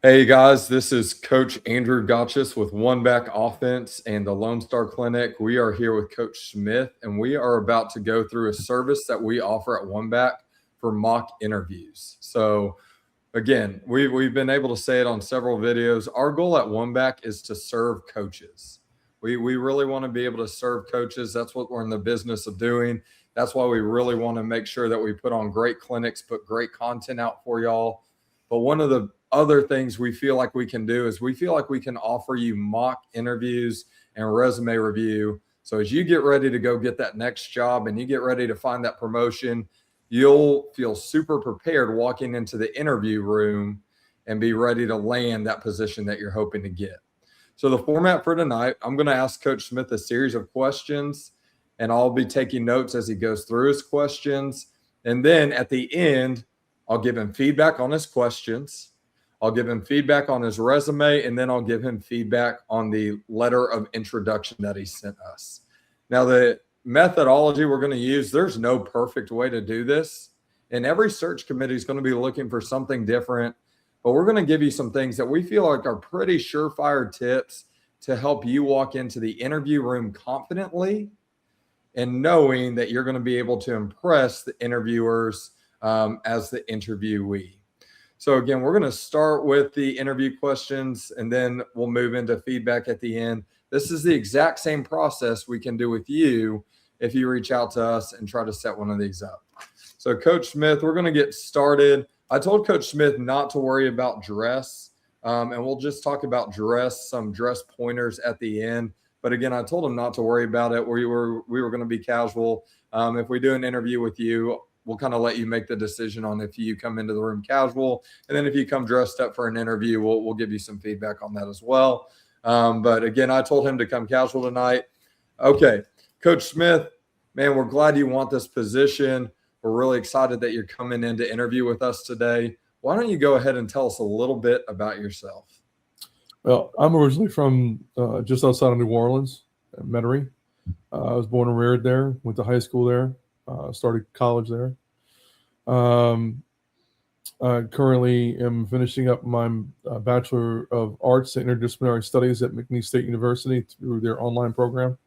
Hey guys, this is Coach Andrew Gotchis with One Back Offense and the Lone Star Clinic. We are here with Coach Smith, and we are about to go through a service that we offer at One Back for mock interviews. So, again, we've been able to say it on several videos. Our goal at One Back is to serve coaches. We really want to be able to serve coaches. That's what we're in the business of doing. That's why we really want to make sure that we put on great clinics, put great content out for y'all. But one of the other things we feel like we can do is we feel like we can offer you mock interviews and resume review. So as you get ready to go get that next job and you get ready to find that promotion, you'll feel super prepared walking into the interview room and be ready to land that position that you're hoping to get. So the format for tonight, I'm going to ask Coach Smith a series of questions, and I'll be taking notes as he goes through his questions. And then at the end, I'll give him feedback on his questions. I'll give him feedback on his resume, and then I'll give him feedback on the letter of introduction that he sent us. Now, the methodology we're going to use, there's no perfect way to do this. And every search committee is going to be looking for something different. But we're going to give you some things that we feel like are pretty surefire tips to help you walk into the interview room confidently and knowing that you're going to be able to impress the interviewers as the interviewee. So again, we're going to start with the interview questions, and then we'll move into feedback at the end. This is the exact same process we can do with you if you reach out to us and try to set one of these up. So Coach Smith, we're going to get started. I told Coach Smith not to worry about dress, and we'll just talk about dress, some dress pointers at the end. But again, I told him not to worry about it. We were going to be casual. If we do an interview with you, we'll kind of let you make the decision on if you come into the room casual. And then if you come dressed up for an interview, we'll give you some feedback on that as well. But again, I told him to come casual tonight. Okay, Coach Smith, man, we're glad you want this position. We're really excited that you're coming in to interview with us today. Why don't you go ahead and tell us a little bit about yourself? Well, I'm originally from just outside of New Orleans, Metairie. I was born and reared there, went to high school there, started college there. I currently am finishing up my Bachelor of Arts in Interdisciplinary Studies at McNeese State University through their online program.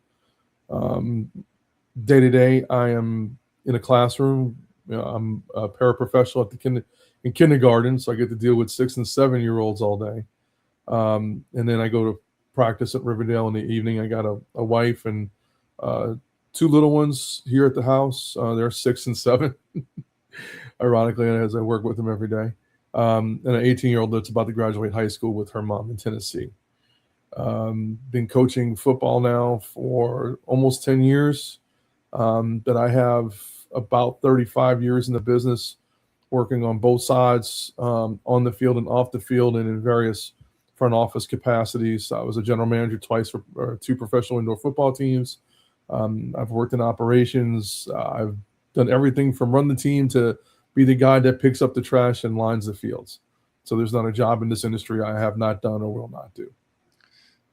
Day to day, I am in a classroom. I'm a paraprofessional at in kindergarten, so I get to deal with 6 and 7-year-olds all day. And then I go to practice at Riverdale in the evening. I got a wife and 2 little ones here at the house. They're 6 and 7, ironically, as I work with them every day. And an 18-year-old that's about to graduate high school with her mom in Tennessee. Been coaching football now for almost 10 years. That I have about 35 years in the business, working on both sides, on the field and off the field, and in various front office capacities. I was a general manager twice for 2 professional indoor football teams. I've worked in operations. I've done everything from run the team to be the guy that picks up the trash and lines the fields. So there's not a job in this industry I have not done or will not do.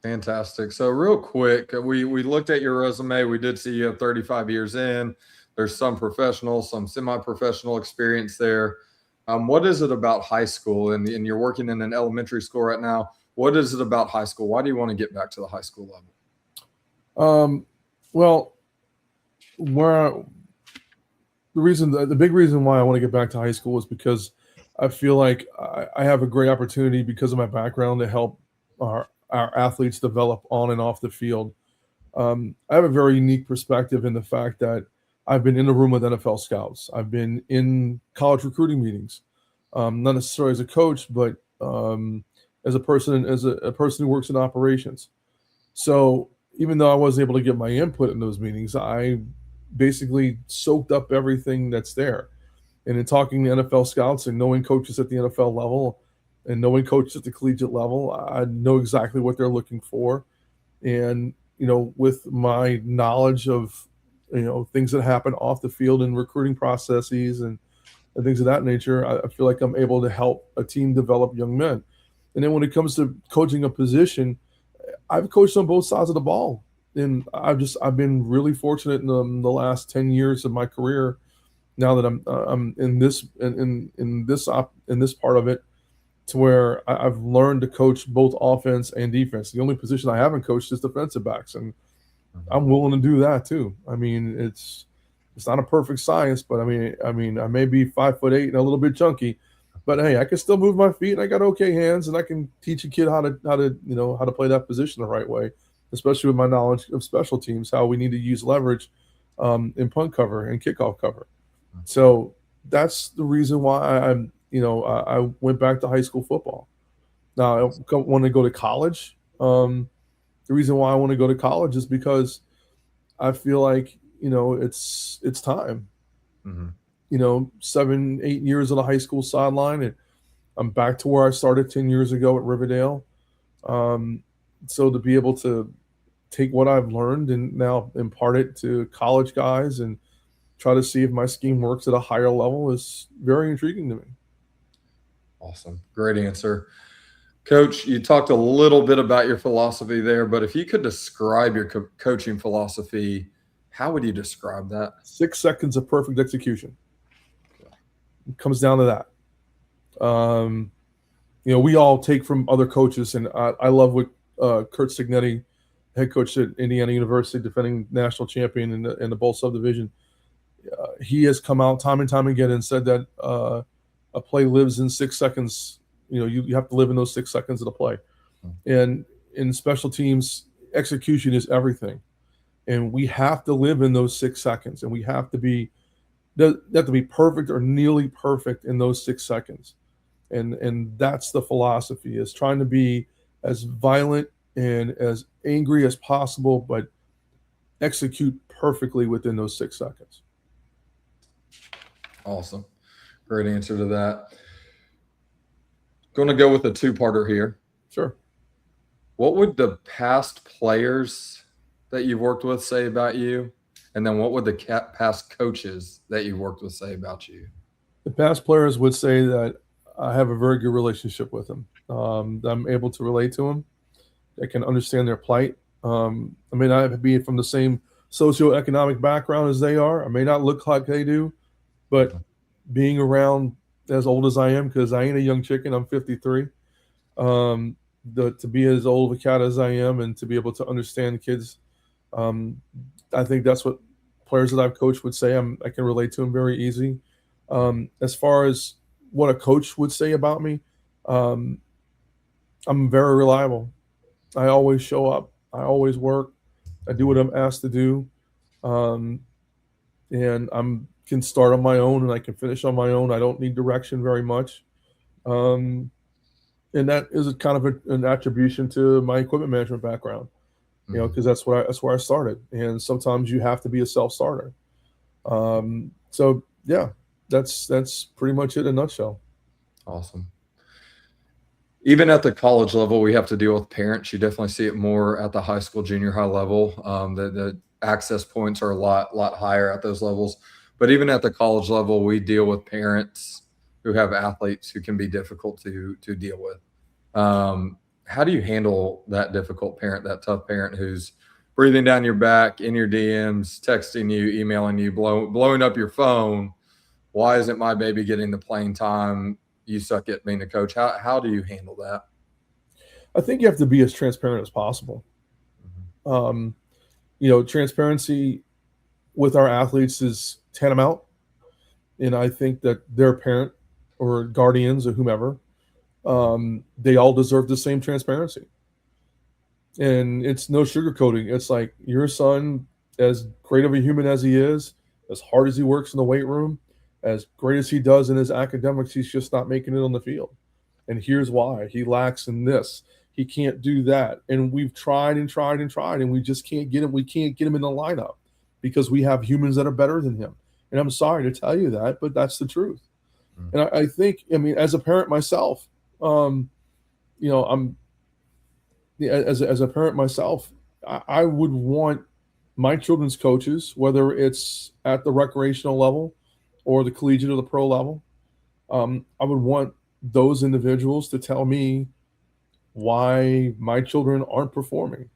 Fantastic. So real quick, we looked at your resume. We did see you have 35 years in. There's some professional, some semi-professional experience there. What is it about high school? And you're working in an elementary school right now. What is it about high school? Why do you want to get back to the high school level? Well, the big reason why I want to get back to high school is because I feel like I have a great opportunity because of my background to help our athletes develop on and off the field. I have a very unique perspective in the fact that I've been in the room with NFL scouts. I've been in college recruiting meetings, not necessarily as a coach, but as a person who works in operations. So even though I wasn't able to get my input in those meetings, I basically soaked up everything that's there. And in talking to NFL scouts and knowing coaches at the NFL level and knowing coaches at the collegiate level, I know exactly what they're looking for. And, with my knowledge of, things that happen off the field and recruiting processes and things of that nature, I feel like I'm able to help a team develop young men. And then when it comes to coaching a position, I've coached on both sides of the ball. And I've been really fortunate in the last 10 years of my career. Now that I'm in this part of it, to where I've learned to coach both offense and defense. The only position I haven't coached is defensive backs, and Mhm. I'm willing to do that too. I mean, it's not a perfect science, but I may be 5'8" and a little bit chunky, but hey, I can still move my feet and I got okay hands, and I can teach a kid how to play that position the right way, especially with my knowledge of special teams, how we need to use leverage in punt cover and kickoff cover. So that's the reason why I went back to high school football. Now I want to go to college. The reason why I want to go to college is because I feel like it's time. Mhm. 7, 8 years on the high school sideline, and I'm back to where I started 10 years ago at Riverdale. Um, so to be able to take what I've learned and now impart it to college guys and try to see if my scheme works at a higher level is very intriguing to me. Awesome. Great answer. Coach, you talked a little bit about your philosophy there, but if you could describe your coaching philosophy, how would you describe that? 6 seconds of perfect execution. It comes down to that. We all take from other coaches, and I love what Kurt Signetti, head coach at Indiana University, defending national champion in the bowl subdivision, he has come out time and time again and said that a play lives in 6 seconds. You have to live in those 6 seconds of the play. And in special teams, execution is everything. And we have to live in those 6 seconds, and we have to be perfect or nearly perfect in those 6 seconds. And that's the philosophy, is trying to be as violent and as angry as possible, but execute perfectly within those 6 seconds. Awesome. Great answer to that. Going to go with a two-parter here. Sure. What would the past players that you've worked with say about you? And then what would the past coaches that you've worked with say about you? The past players would say that I have a very good relationship with them. I'm able to relate to them. I can understand their plight. I may not be from the same socioeconomic background as they are. I may not look like they do, but Mhm. being around as old as I am, because I ain't a young chicken, I'm 53. Um, to be as old of a cat as I am and to be able to understand kids, um, I think that's what players that I've coached would say. I can relate to them very easy. As far as what a coach would say about me, um, I'm very reliable. I always show up. I always work. I do what I'm asked to do, um, and I'm can start on my own and I can finish on my own. I don't need direction very much, um, and that is a kind of an attribution to my equipment management background. Mhm. Because that's where I started, and sometimes you have to be a self starter. So yeah, that's pretty much it in a nutshell. Awesome. Even at the college level, we have to deal with parents. You definitely see it more at the high school, junior high level. The access points are a lot higher at those levels. But even at the college level, we deal with parents who have athletes who can be difficult to deal with. How do you handle that difficult parent, that tough parent who's breathing down your back, in your DMs, texting you, emailing you, blowing up your phone? Why isn't my baby getting the playing time? You suck at being a coach. How do you handle that? I think you have to be as transparent as possible. Mhm. Um, Transparency with our athletes is tantamount, and I think that their parent or guardians or whomever, they all deserve the same transparency. And it's no sugarcoating. It's like your son, as great of a human as he is, as hard as he works in the weight room, as great as he does in his academics, he's just not making it on the field. And here's why: he lacks in this. He can't do that. And we've tried and tried and tried, and we just can't get him. We can't get him in the lineup because we have humans that are better than him. And I'm sorry to tell you that, but that's the truth. Mm. And I think, I mean, as a parent myself, I'm as a parent myself, I would want my children's coaches, whether it's at the recreational level or the collegiate or the pro level, I would want those individuals to tell me why my children aren't performing.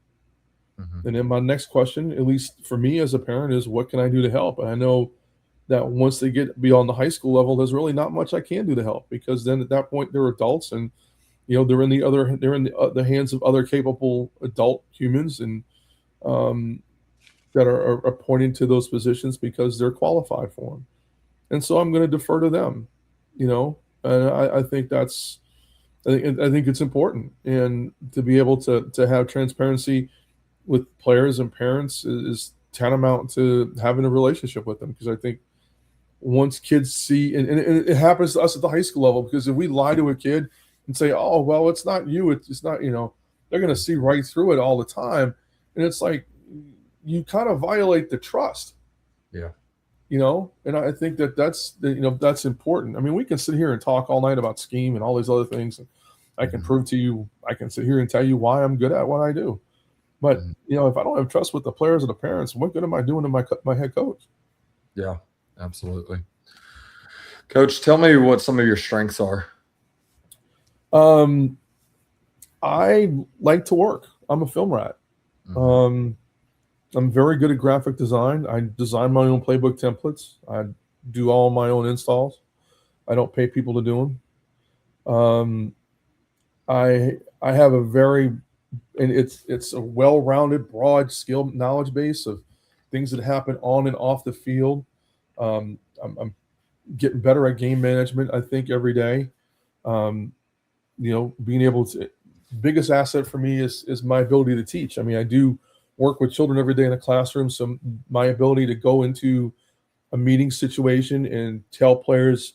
Mhm. And then my next question, at least for me as a parent, is what can I do to help? And I know that once they get beyond the high school level, there's really not much I can do to help, because then at that point they're adults, and they're in the hands of other capable adult humans, and um, that are appointed to those positions because they're qualified for them. And so I'm going to defer to them, and I think I think it's important, and to be able to have transparency with players and parents is tantamount to having a relationship with them, because I think once kids see, and it happens to us at the high school level, because if we lie to a kid and say, oh, well, it's not you, it's not, they're going to see right through it all the time. And it's like, you kind of violate the trust. Yeah. And I think that's important. I mean, we can sit here and talk all night about scheme and all these other things, and I can prove to you, I can sit here and tell you why I'm good at what I do. But if I don't have trust with the players or the parents, what good am I doing to my head coach? Yeah, absolutely. Coach, tell me what some of your strengths are. I like to work. I'm a film rat. I'm very good at graphic design. I design my own playbook templates. I do all my own installs. I don't pay people to do them. I have a very, and it's a well-rounded, broad skill knowledge base of things that happen on and off the field. I'm getting better at game management, I think, every day. Being able to, biggest asset for me is my ability to teach. I mean, I do work with children every day in the classroom, so my ability to go into a meeting situation and tell players,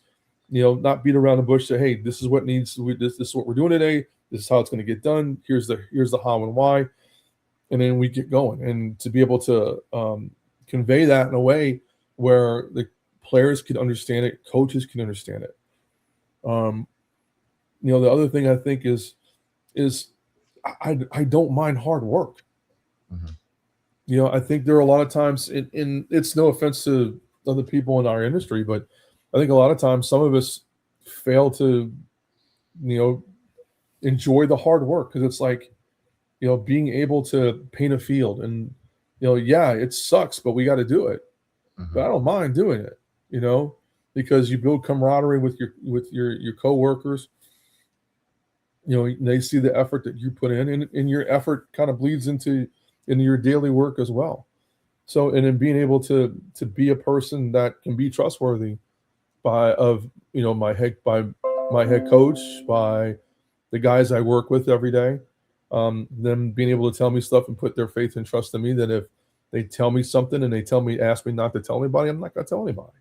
not beat around the bush, say, hey, this is what this is what we're doing today. This is how it's going to get done. Here's the how and why, and then we get going. And to be able to convey that in a way where the players can understand it, coaches can understand it. The other thing I think is I don't mind hard work. I think there are a lot of times, and it's no offense to other people in our industry, but I think a lot of times some of us fail to, enjoy the hard work, because it's like, being able to paint a field, and, yeah, it sucks, but we got to do it. But I don't mind doing it, because you build camaraderie with your coworkers. They see the effort that you put in, and your effort kind of bleeds into your daily work as well. So, and then being able to be a person that can be trustworthy by my head coach, by the guys I work with every day, them being able to tell me stuff and put their faith and trust in me, that if they tell me something and ask me not to tell anybody, I'm not going to tell anybody.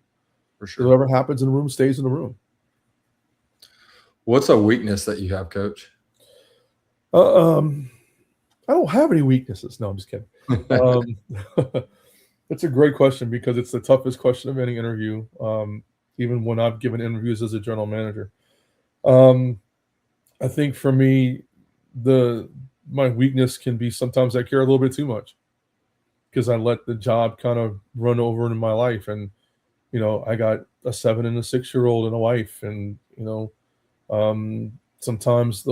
For sure. Whatever happens in the room stays in the room. What's a weakness that you have, Coach? I don't have any weaknesses. No, I'm just kidding. That's a great question, because it's the toughest question of any interview, even when I've given interviews as a general manager. I think for me, my weakness can be sometimes I care a little bit too much, because I let the job kind of run over into my life. And, I got a 7 and a 6-year-old and a wife, and, sometimes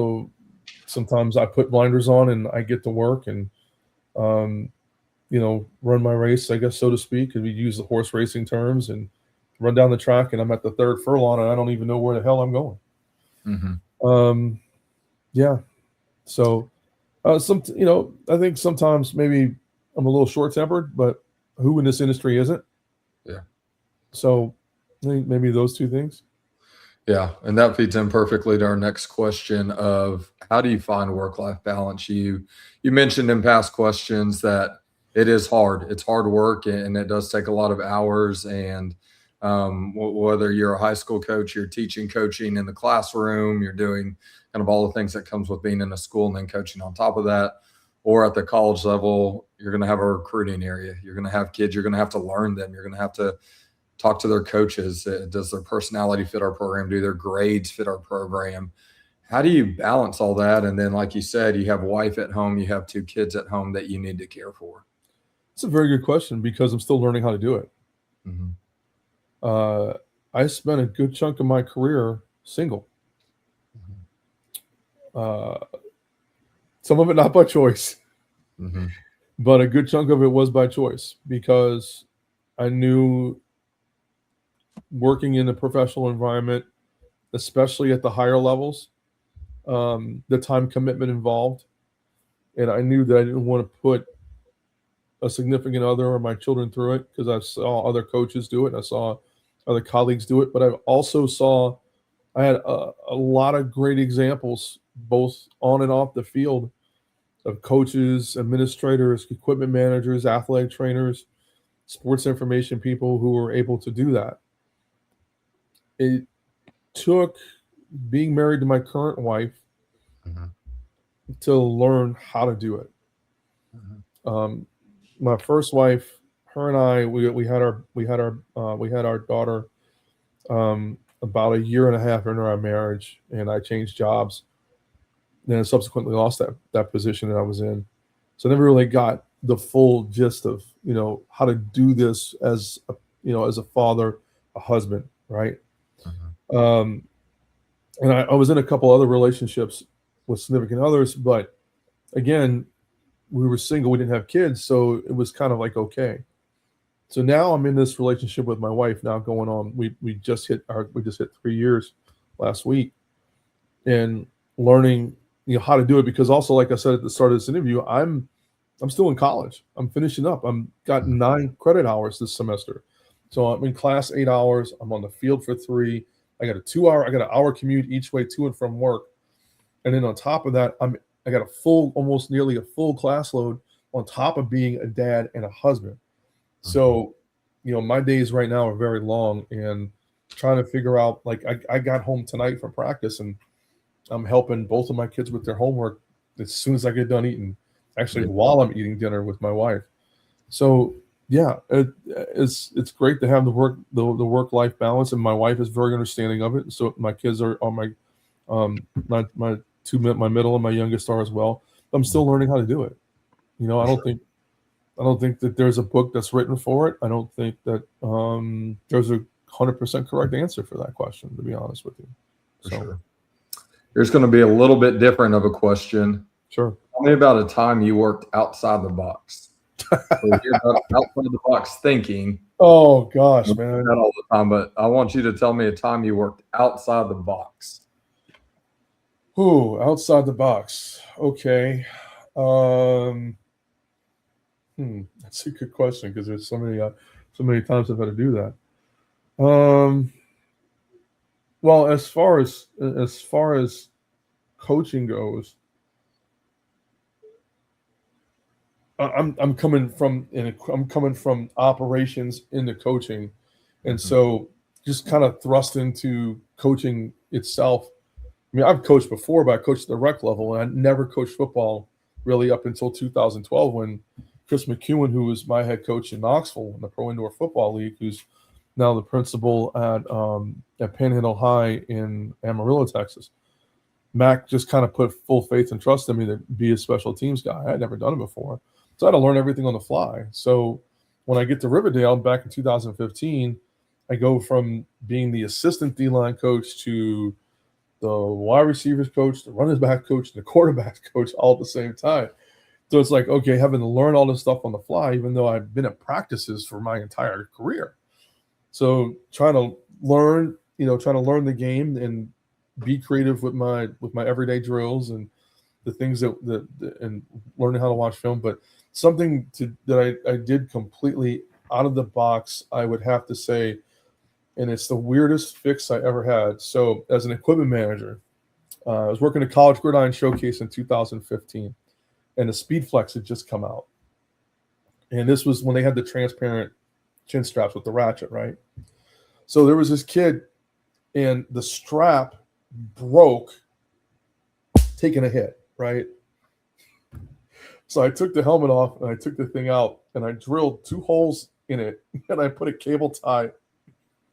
I put blinders on and I get to work and, run my race, I guess, so to speak, and we use the horse racing terms, and run down the track, and I'm at the 3rd furlong and I don't even know where the hell I'm going. Yeah. So, I think sometimes maybe I'm a little short-tempered, but who in this industry isn't? Yeah. So I think maybe those two things. Yeah, and that feeds in perfectly to our next question of how do you find work-life balance? You mentioned in past questions that it is hard. It's hard work, and it does take a lot of hours. And whether you're a high school coach, you're coaching in the classroom, you're doing kind of all the things that comes with being in a school and then coaching on top of that, or at the college level, you're going to have a recruiting area. You're going to have kids. You're going to have to learn them. You're going to have to talk to their coaches. Does their personality fit our program? Do their grades fit our program? How do you balance all that? And then, like you said, you have a wife at home, you have 2 kids at home that you need to care for. It's a very good question, because I'm still learning how to do it. I spent a good chunk of my career single. Some of it not by choice, but a good chunk of it was by choice, because I knew working in a professional environment, especially at the higher levels, the time commitment involved. And I knew that I didn't want to put a significant other or my children through it because I saw other coaches do it. And I saw other colleagues do it. But I also saw I had a lot of great examples, both on and off the field, of coaches, administrators, equipment managers, athletic trainers, sports information people who were able to do that. It took being married to my current wife Mhm. to learn how to do it. Mhm. My first wife, her and I, we had our daughter about a year and a half into our marriage, and I changed jobs. Then I subsequently lost that position that I was in, so I never really got the full gist of how to do this as as a father, a husband, right? Mhm. Um, and I was in a couple other relationships with significant others, but again, we were single, we didn't have kids, so it was kind of like okay. So now I'm in this relationship with my wife now going on. We just hit 3 years last week, and learning how to do it because also like I said at the start of this interview, I'm still in college. I'm finishing up. I'm got Mhm. 9 credit hours this semester. So I'm in class 8 hours. I'm on the field for 3. I got an hour commute each way to and from work. And then on top of that, I got almost nearly a full class load on top of being a dad and a husband. Mhm. So, my days right now are very long and trying to figure out like I got home tonight from practice and I'm helping both of my kids with their homework as soon as I get done eating. Actually, Yeah. while I'm eating dinner with my wife. So yeah, it's great to have the work life balance, and my wife is very understanding of it. So my kids are on my middle and my youngest are as well. I'm still learning how to do it. For sure. I don't think that there's a book that's written for it. I don't think that there's a 100% correct answer for that question. To be honest with you, For so sure. Here's going to be a little bit different of a question. sure. Tell me about a time you worked outside the box. So we hear about outside the box thinking. Oh We gosh, do man. that all the time, but I want you to tell me a time you worked outside the box. Ooh, outside the box. Okay. Um, that's a good question because there's so many times I've had to do that. Well, as far as coaching goes, I'm coming from operations into coaching, and Mhm. so just kind of thrust into coaching itself. I mean, I've coached before, but I coached at the rec level, and I never coached football really up until 2012 when Chris McEwen, who was my head coach in Knoxville in the Pro Indoor Football League, who's now the principal at Panhandle High in Amarillo, Texas. Mac just kind of put full faith and trust in me to be a special teams guy. I had never done it before, so I had to learn everything on the fly. So when I get to Riverdale back in 2015, I go from being the assistant D-line coach to the wide receivers coach, the running back coach, and the quarterback coach all at the same time. So it's like, okay, having to learn all this stuff on the fly, even though I've been at practices for my entire career. So trying to learn the game and be creative with my everyday drills and the things and learning how to watch film. But something that I did completely out of the box, I would have to say, and it's the weirdest fix I ever had. So as an equipment manager, I was working at College Gridiron Showcase in 2015, and the Speed Flex had just come out. And this was when they had the transparent chin straps with the ratchet, right? So there was this kid, and the strap broke, taking a hit, right? So I took the helmet off and I took the thing out and I drilled 2 holes in it and I put a cable tie.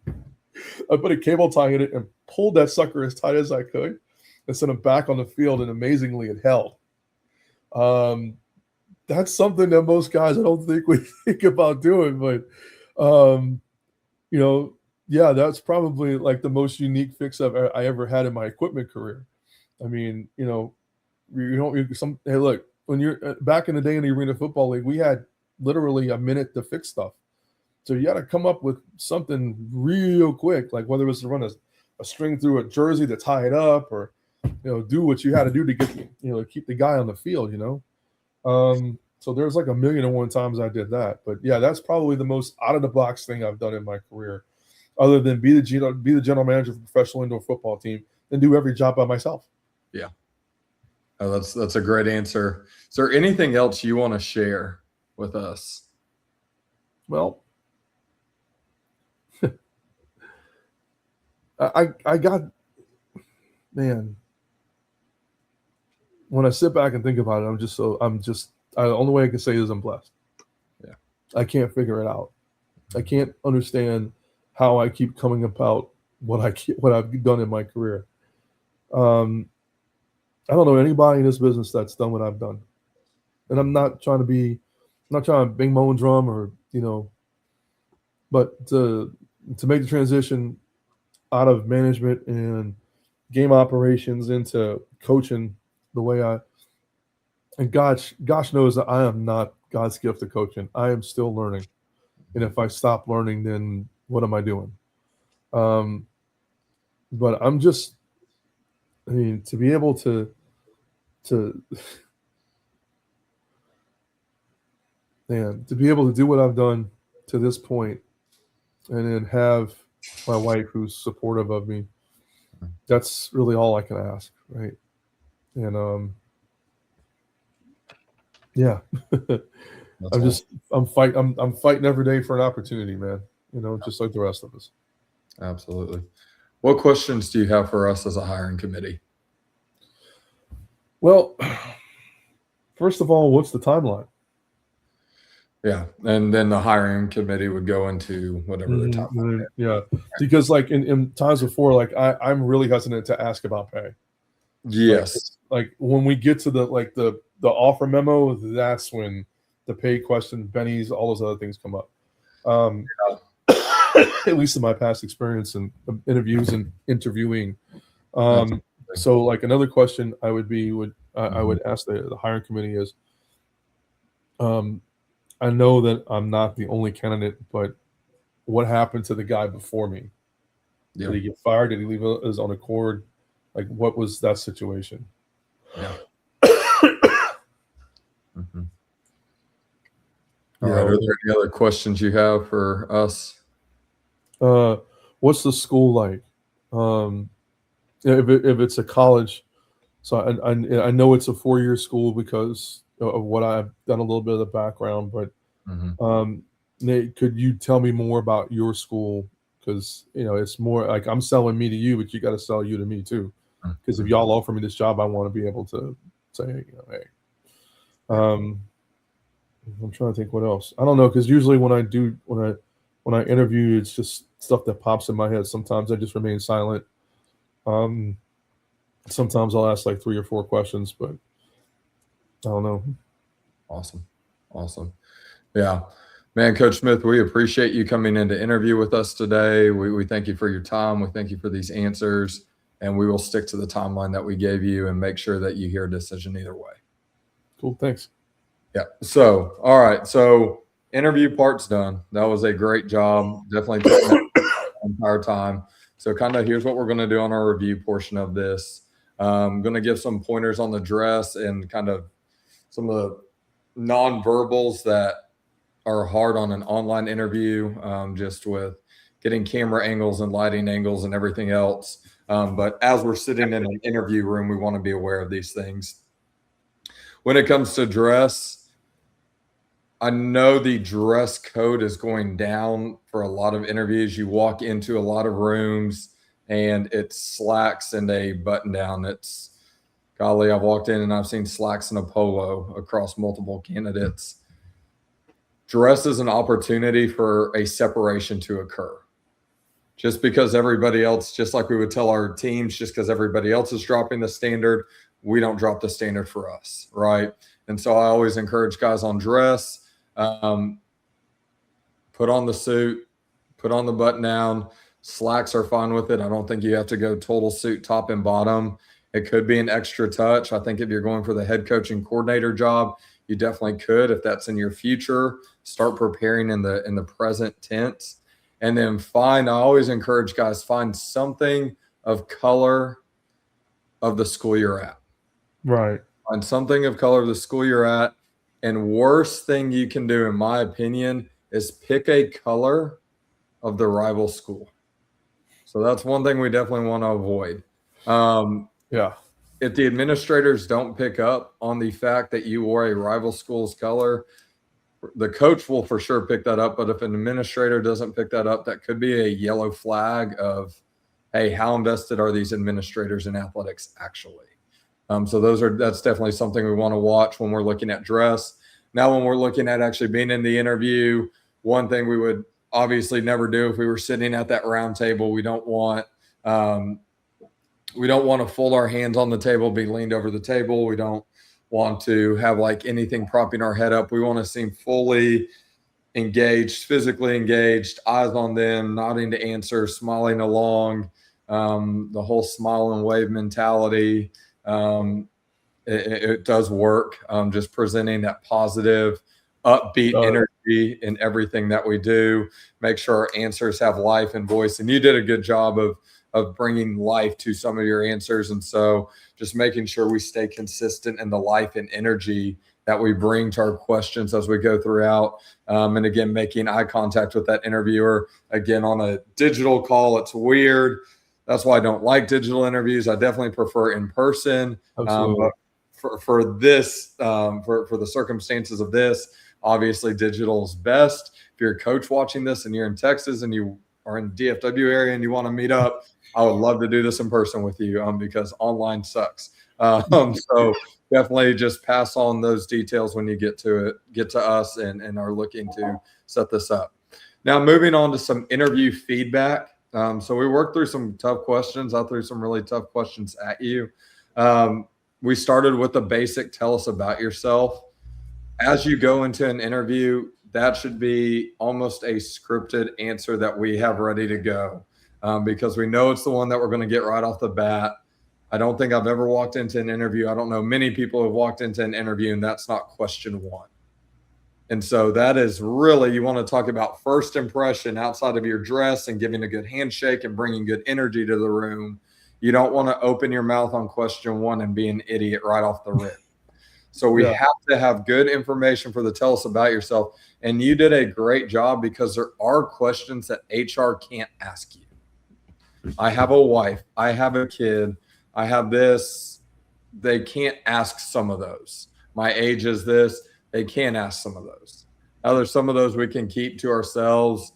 I put a cable tie in it and pulled that sucker as tight as I could and sent him back on the field. And amazingly, it held. Um, that's something that most guys I don't think we think about doing, but um, you know, yeah, that's probably like the most unique fix I ever had in my equipment career. I mean, hey, look, when you're back in the day in the Arena Football League, we had literally a minute to fix stuff. So you got to come up with something real quick, like whether it's to run a string through a jersey to tie it up, or do what you had to do to get keep the guy on the field. So there's like 1,000,001 times I did that. But yeah, that's probably the most out of the box thing I've done in my career, other than be the general manager for a professional indoor football team and do every job by myself. Yeah. Oh, that's a great answer. Is there anything else you want to share with us? Well, I got, man, when I sit back and think about it, the only way I can say is I'm blessed. Yeah. I can't figure it out. I can't understand how I keep coming about what I've done in my career. I don't know anybody in this business that's done what I've done. And I'm not trying to bang my own drum or, but to make the transition out of management and game operations into coaching the way and gosh knows that I am not God's gift to coaching. I am still learning. And if I stop learning, then what am I doing? But I'm just, to be able to be able to do what I've done to this point, and then have my wife who's supportive of me, that's really all I can ask, right? And yeah, I'm fighting every day for an opportunity, man. Just like the rest of us. Absolutely. What questions do you have for us as a hiring committee? Well, first of all, what's the timeline? Yeah, and then the hiring committee would go into whatever the timeline is. Yeah, because like in times before, like I'm really hesitant to ask about pay. Yes. Like when we get to the offer memo, that's when the pay question, bennies, all those other things come up. At least in my past experience in interviews and interviewing. So like another question I would ask the hiring committee is, I know that I'm not the only candidate, but what happened to the guy before me? Yeah. Did he get fired? Did he leave his own accord? Like, what was that situation? Yeah. All right. Are there any other questions you have for us? What's the school like? If it's a college, so I know it's a 4-year school because of what I've done a little bit of the background, but Nate, could you tell me more about your school? Because it's more like I'm selling me to you, but you got to sell you to me too. Because if y'all offer me this job, I want to be able to say, hey. I'm trying to think what else. I don't know, because usually when I interview, it's just stuff that pops in my head. Sometimes I just remain silent. Sometimes I'll ask like 3 or 4 questions, but I don't know. Awesome. Yeah. Man, Coach Smith, we appreciate you coming in to interview with us today. We thank you for your time. We thank you for these answers, and we will stick to the timeline that we gave you and make sure that you hear a decision either way. Cool. Thanks. Yeah. So, all right. So interview part's done. That was a great job. Definitely took the entire time. So kind of here's what we're going to do on our review portion of this. I'm going to give some pointers on the dress and kind of some of the nonverbals that are hard on an online interview, just with getting camera angles and lighting angles and everything else. But as we're sitting in an interview room, we want to be aware of these things. When it comes to dress, I know the dress code is going down for a lot of interviews. You walk into a lot of rooms and it's slacks and a button down. Golly, I've walked in and I've seen slacks and a polo across multiple candidates. Dress is an opportunity for a separation to occur. Just because everybody else, just like we would tell our teams, just because everybody else is dropping the standard, we don't drop the standard for us, right? And so I always encourage guys on dress, put on the suit, put on the button down. Slacks are fine with it. I don't think you have to go total suit top and bottom. It could be an extra touch. I think if you're going for the head coaching coordinator job, you definitely could if that's in your future. start preparing in the present tense. And then I always encourage guys, find something of color of the school you're at. Right. Find something of color of the school you're at. And worst thing you can do, in my opinion, is pick a color of the rival school. So that's one thing we definitely want to avoid. Yeah. If the administrators don't pick up on the fact that you wore a rival school's color, the coach will for sure pick that up. But if an administrator doesn't pick that up, that could be a yellow flag of, hey, how invested are these administrators in athletics actually? So that's definitely something we want to watch when we're looking at dress. Now, when we're looking at actually being in the interview, one thing we would obviously never do if we were sitting at that round table, we don't want to fold our hands on the table, be leaned over the table. We don't want to have like anything propping our head up. We want to seem fully engaged, physically engaged, eyes on them, nodding to answer, smiling along, the whole smile and wave mentality. It does work. Just presenting that positive, upbeat energy in everything that we do. Make sure our answers have life and voice. And you did a good job of bringing life to some of your answers. And so just making sure we stay consistent in the life and energy that we bring to our questions as we go throughout. And again, making eye contact with that interviewer. Again, on a digital call, it's weird. That's why I don't like digital interviews. I definitely prefer in person. But for this, for the circumstances of this, obviously digital is best. If you're a coach watching this and you're in Texas and you are in the DFW area and you want to meet up, I would love to do this in person with you because online sucks. So definitely just pass on those details when you get to us and are looking to set this up. Now, moving on to some interview feedback. So we worked through some tough questions. I threw some really tough questions at you. We started with the basic, tell us about yourself. As you go into an interview, that should be almost a scripted answer that we have ready to go because we know it's the one that we're going to get right off the bat. I don't think I've ever walked into an interview. I don't know many people have walked into an interview and that's not question one. And so that is really, you want to talk about first impression outside of your dress and giving a good handshake and bringing good energy to the room. You don't want to open your mouth on question one and be an idiot right off the rip. So we have to have good information for the tell us about yourself. And you did a great job because there are questions that HR can't ask you. I have a wife. I have a kid. I have this. They can't ask some of those. My age is this. They can't ask some of those. Now, there's some of those we can keep to ourselves.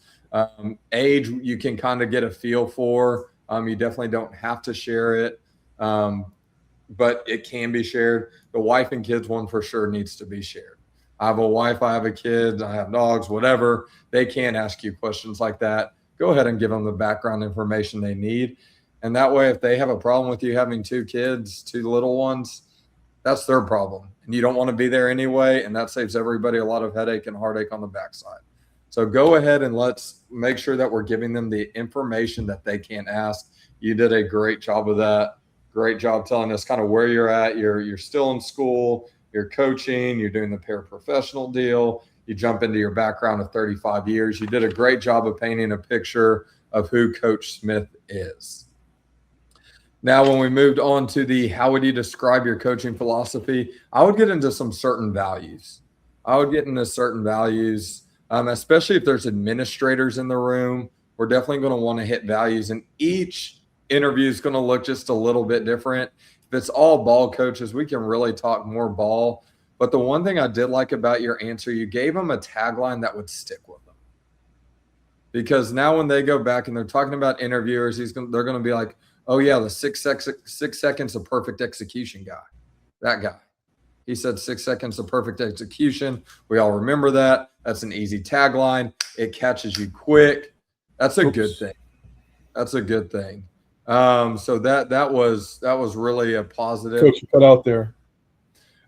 Age, you can kind of get a feel for. You definitely don't have to share it, but it can be shared. The wife and kids one for sure needs to be shared. I have a wife, I have a kid, I have dogs, whatever. They can't ask you questions like that. Go ahead and give them the background information they need. And that way, if they have a problem with you having two kids, two little ones, that's their problem. And you don't want to be there anyway. And that saves everybody a lot of headache and heartache on the backside. So go ahead and let's make sure that we're giving them the information that they can't ask. You did a great job of that. Great job telling us kind of where you're at. You're still in school, you're coaching, you're doing the paraprofessional deal. You jump into your background of 35 years. You did a great job of painting a picture of who Coach Smith is. Now, when we moved on to the how would you describe your coaching philosophy, I would get into some certain values. Especially if there's administrators in the room. We're definitely going to want to hit values, and each interview is going to look just a little bit different. If it's all ball coaches, we can really talk more ball. But the one thing I did like about your answer, you gave them a tagline that would stick with them. Because now when they go back and they're talking about interviewers, they're going to be like, oh, yeah, the 6 seconds of perfect execution guy, that guy. He said 6 seconds of perfect execution. We all remember that. That's an easy tagline. It catches you quick. That's a good thing. That's a good thing. So that was really a positive. Coach, you cut out there.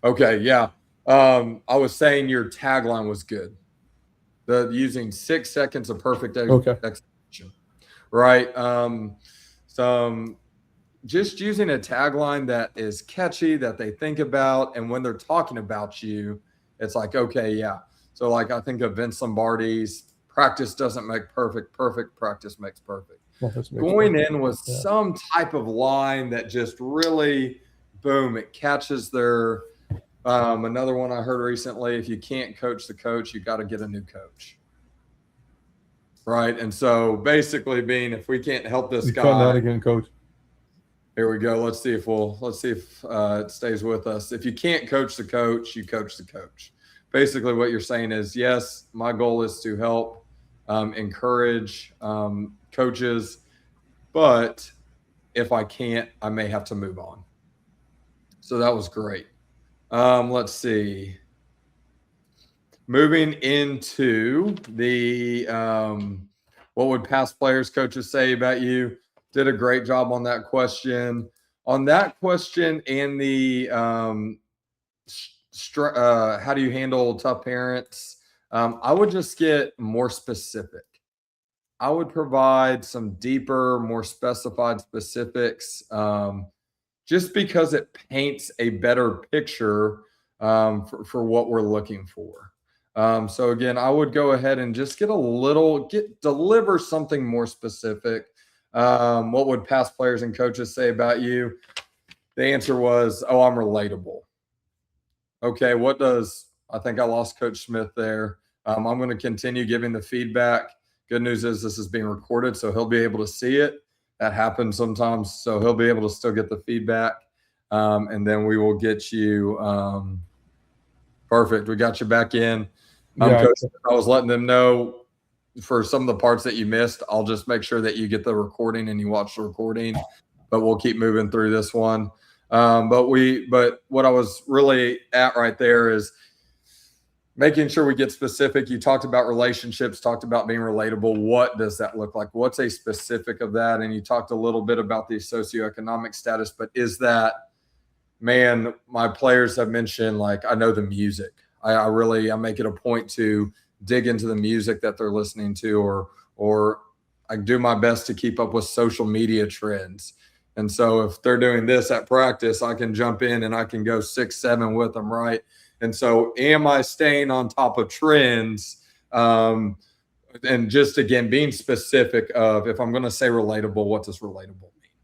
Okay, yeah. I was saying your tagline was good. Using 6 seconds of perfect execution, right? Just using a tagline that is catchy, that they think about, and when they're talking about you, it's like, okay, yeah. So like I think of Vince Lombardi's practice doesn't make perfect, perfect practice makes perfect. Going in with some type of line that just really, boom, it catches their another one I heard recently, if you can't coach the coach, you got to get a new coach. Right. And so basically being, if we can't help this guy. Cutting out again, coach. Here we go. Let's see if it stays with us. If you can't coach the coach, you coach the coach. Basically what you're saying is, yes, my goal is to help encourage coaches, but if I can't, I may have to move on. So that was great. Let's see. Moving into the what would past players, coaches say about you? Did a great job on that question. On that question and the how do you handle tough parents? I would just get more specific. I would provide some deeper, more specified specifics, just because it paints a better picture for what we're looking for. So again, I would go ahead and just deliver something more specific. What would past players and coaches say about you? The answer was, oh, I'm relatable. Okay, I think I lost Coach Smith there. I'm going to continue giving the feedback. Good news is this is being recorded, so he'll be able to see it. That happens sometimes, so he'll be able to still get the feedback. And then we will get you perfect. We got you back in. Coach, I was letting them know for some of the parts that you missed. I'll just make sure that you get the recording and you watch the recording, but we'll keep moving through this one. But what I was really at right there is making sure we get specific. You talked about relationships, talked about being relatable. What does that look like? What's a specific of that? And you talked a little bit about the socioeconomic status, but is that, man, my players have mentioned, like, I know the music. I make it a point to dig into the music that they're listening to, or I do my best to keep up with social media trends. And so if they're doing this at practice, I can jump in and I can go 6-7 with them, right? And so am I staying on top of trends? And just, again, being specific of, if I'm going to say relatable, what does relatable mean?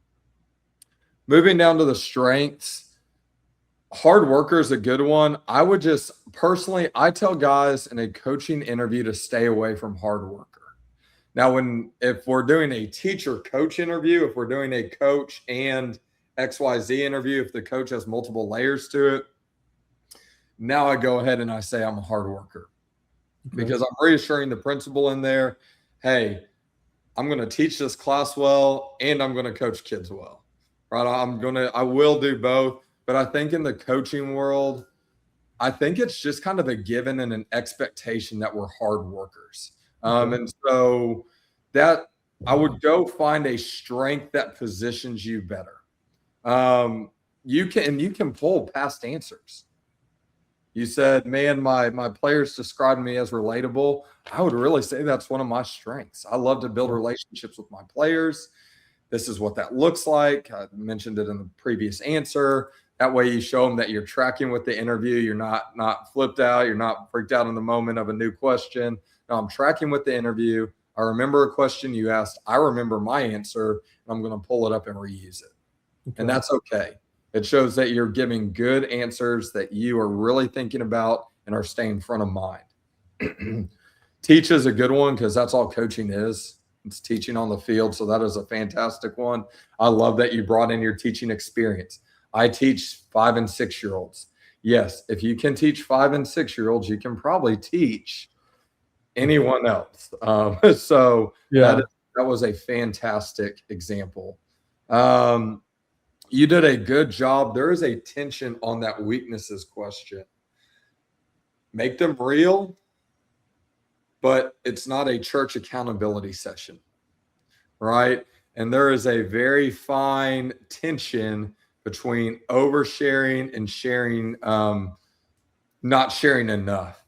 Moving down to the strengths. Hard worker is a good one. I would just personally, I tell guys in a coaching interview to stay away from hard worker. Now, if we're doing a teacher coach interview, if we're doing a coach and XYZ interview, if the coach has multiple layers to it, now I go ahead and I say I'm a hard worker, because I'm reassuring the principal in there, hey, I'm going to teach this class well and I'm going to coach kids well, right? I will do both. But I think in the coaching world, I think it's just kind of a given and an expectation that we're hard workers. And so that I would go find a strength that positions you better. You can pull past answers. You said, man, my players described me as relatable. I would really say that's one of my strengths. I love to build relationships with my players. This is what that looks like. I mentioned it in the previous answer. That way you show them that you're tracking with the interview. You're not flipped out. You're not freaked out in the moment of a new question. No, I'm tracking with the interview. I remember a question you asked. I remember my answer, and I'm going to pull it up and reuse it. And that's okay. It shows that you're giving good answers that you are really thinking about and are staying front of mind. Teach is a good one, because that's all coaching is. It's teaching on the field. So that is a fantastic one. I love that you brought in your teaching experience. I teach 5- and 6-year-olds. Yes, if you can teach 5- and 6-year-olds, you can probably teach anyone else. So that was a fantastic example. You did a good job. There is a tension on that weaknesses question. Make them real, but it's not a church accountability session, right? And there is a very fine tension between oversharing and sharing, not sharing enough.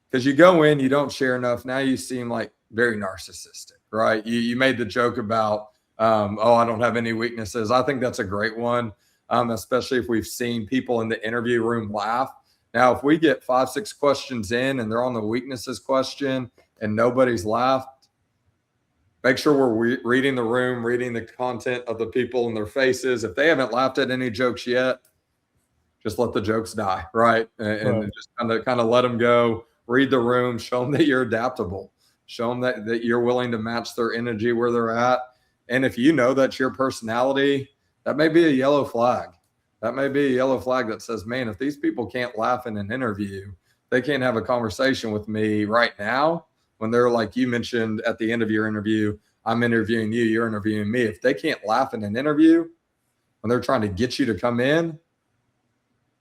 Because you go in, you don't share enough. Now you seem like very narcissistic, right? You made the joke about, oh, I don't have any weaknesses. I think that's a great one, especially if we've seen people in the interview room laugh. Now, if we get 5, 6 questions in and they're on the weaknesses question and nobody's laughed, make sure we're reading the room, reading the content of the people and their faces. If they haven't laughed at any jokes yet, just let the jokes die, right? And Right. just kind of let them go. Read the room, show them that you're adaptable, show them that you're willing to match their energy where they're at. And if you know that's your personality, that may be a yellow flag. That may be a yellow flag that says, man, if these people can't laugh in an interview, they can't have a conversation with me right now. When they're like you mentioned at the end of your interview, I'm interviewing you, you're interviewing me. If they can't laugh in an interview when they're trying to get you to come in,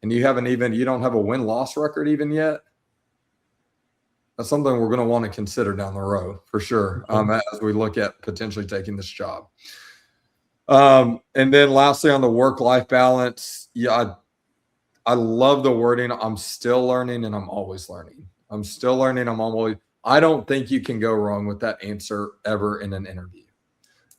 and you don't have a win-loss record even yet, that's something we're going to want to consider down the road for sure, as we look at potentially taking this job. And then lastly, on the work-life balance, yeah, I love the wording. I'm still learning and I'm always learning. I'm still learning. I don't think you can go wrong with that answer ever in an interview.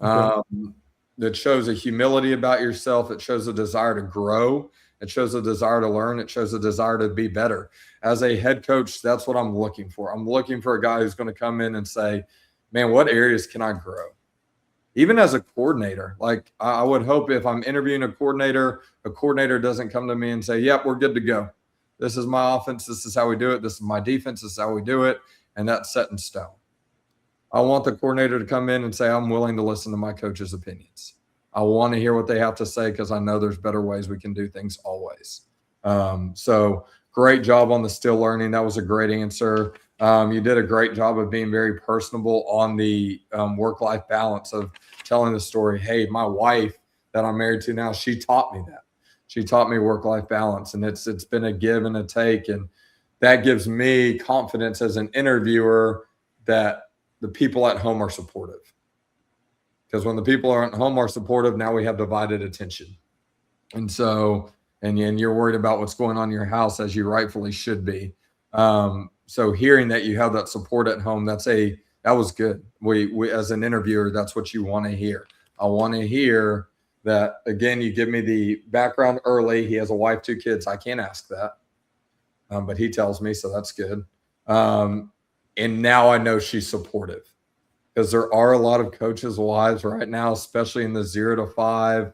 That shows a humility about yourself. It shows a desire to grow. It shows a desire to learn. It shows a desire to be better. As a head coach, that's what I'm looking for. I'm looking for a guy who's going to come in and say, man, what areas can I grow? Even as a coordinator, like I would hope if I'm interviewing a coordinator doesn't come to me and say, yep, we're good to go. This is my offense. This is how we do it. This is my defense. This is how we do it. And that's set in stone. I want the coordinator to come in and say, I'm willing to listen to my coach's opinions. I want to hear what they have to say because I know there's better ways we can do things always. So great job on the still learning. That was a great answer. You did a great job of being very personable on the work-life balance of telling the story. Hey, my wife that I'm married to now, she taught me that. She taught me work-life balance, and it's been a give and a take. And that gives me confidence as an interviewer that the people at home are supportive. Because when the people at home are supportive, now we have divided attention. And so, and you're worried about what's going on in your house, as you rightfully should be. So hearing that you have that support at home, that was good. We as an interviewer, that's what you want to hear. I want to hear that, again, you give me the background early. He has a wife, 2 kids. I can't ask that. But he tells me, so that's good. And now I know she's supportive. Because there are a lot of coaches' wives right now, especially in the 0 to 5,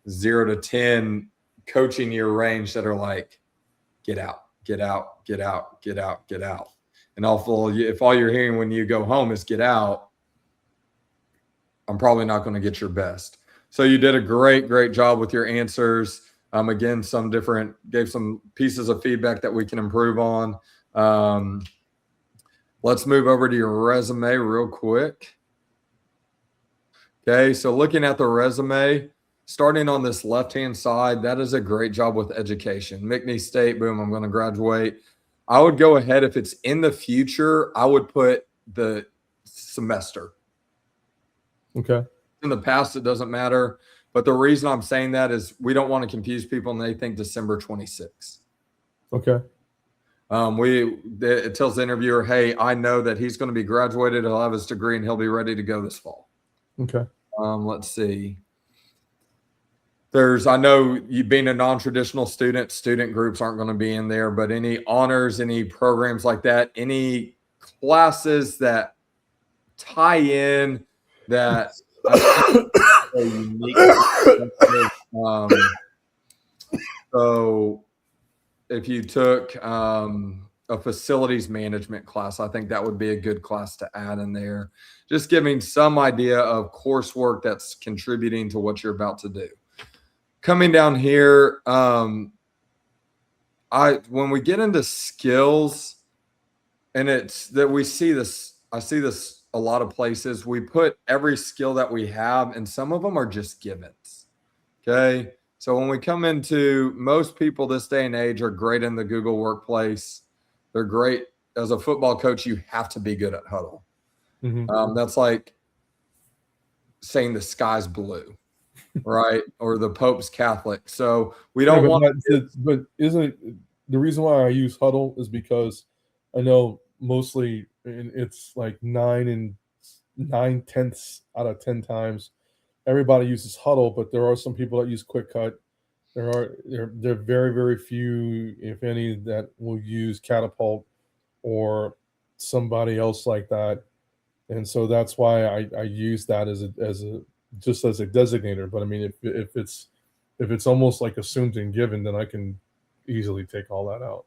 0 to 10 coaching year range, that are like, get out, get out, get out, get out, get out. And if all you're hearing when you go home is get out, I'm probably not going to get your best. So you did a great, great job with your answers. Again, gave some pieces of feedback that we can improve on. Let's move over to your resume real quick. Okay, so looking at the resume, starting on this left-hand side, that is a great job with education. McNeese State, boom, I'm going to graduate. I would go ahead, if it's in the future, I would put the semester. Okay. In the past, it doesn't matter. But the reason I'm saying that is we don't want to confuse people and they think December 26th. Okay. It tells the interviewer, hey, I know that he's going to be graduated, he'll have his degree, and he'll be ready to go this fall. Okay. Let's see. I know you being a non-traditional student groups aren't going to be in there, but any honors, any programs like that, any classes that tie in that are unique. So if you took a facilities management class, I think that would be a good class to add in there. Just giving some idea of coursework that's contributing to what you're about to do. Coming down here, when we get into skills, and it's that we see this, I see this a lot of places, we put every skill that we have, and some of them are just givens. Okay. So when we come into, most people this day and age are great in the Google Workplace. They're great as a football coach. You have to be good at huddle. Mm-hmm. That's like saying the sky's blue, right? Or the Pope's Catholic. So we don't want. But isn't it, the reason why I use huddle is because I know mostly it's like 9 9/10 out of 10 times everybody uses huddle, but there are some people that use quick cut. There are very, very few, if any, that will use Catapult or somebody else like that, and so that's why I use that as a just as a designator. But I mean, if it's almost like assumed and given, then I can easily take all that out.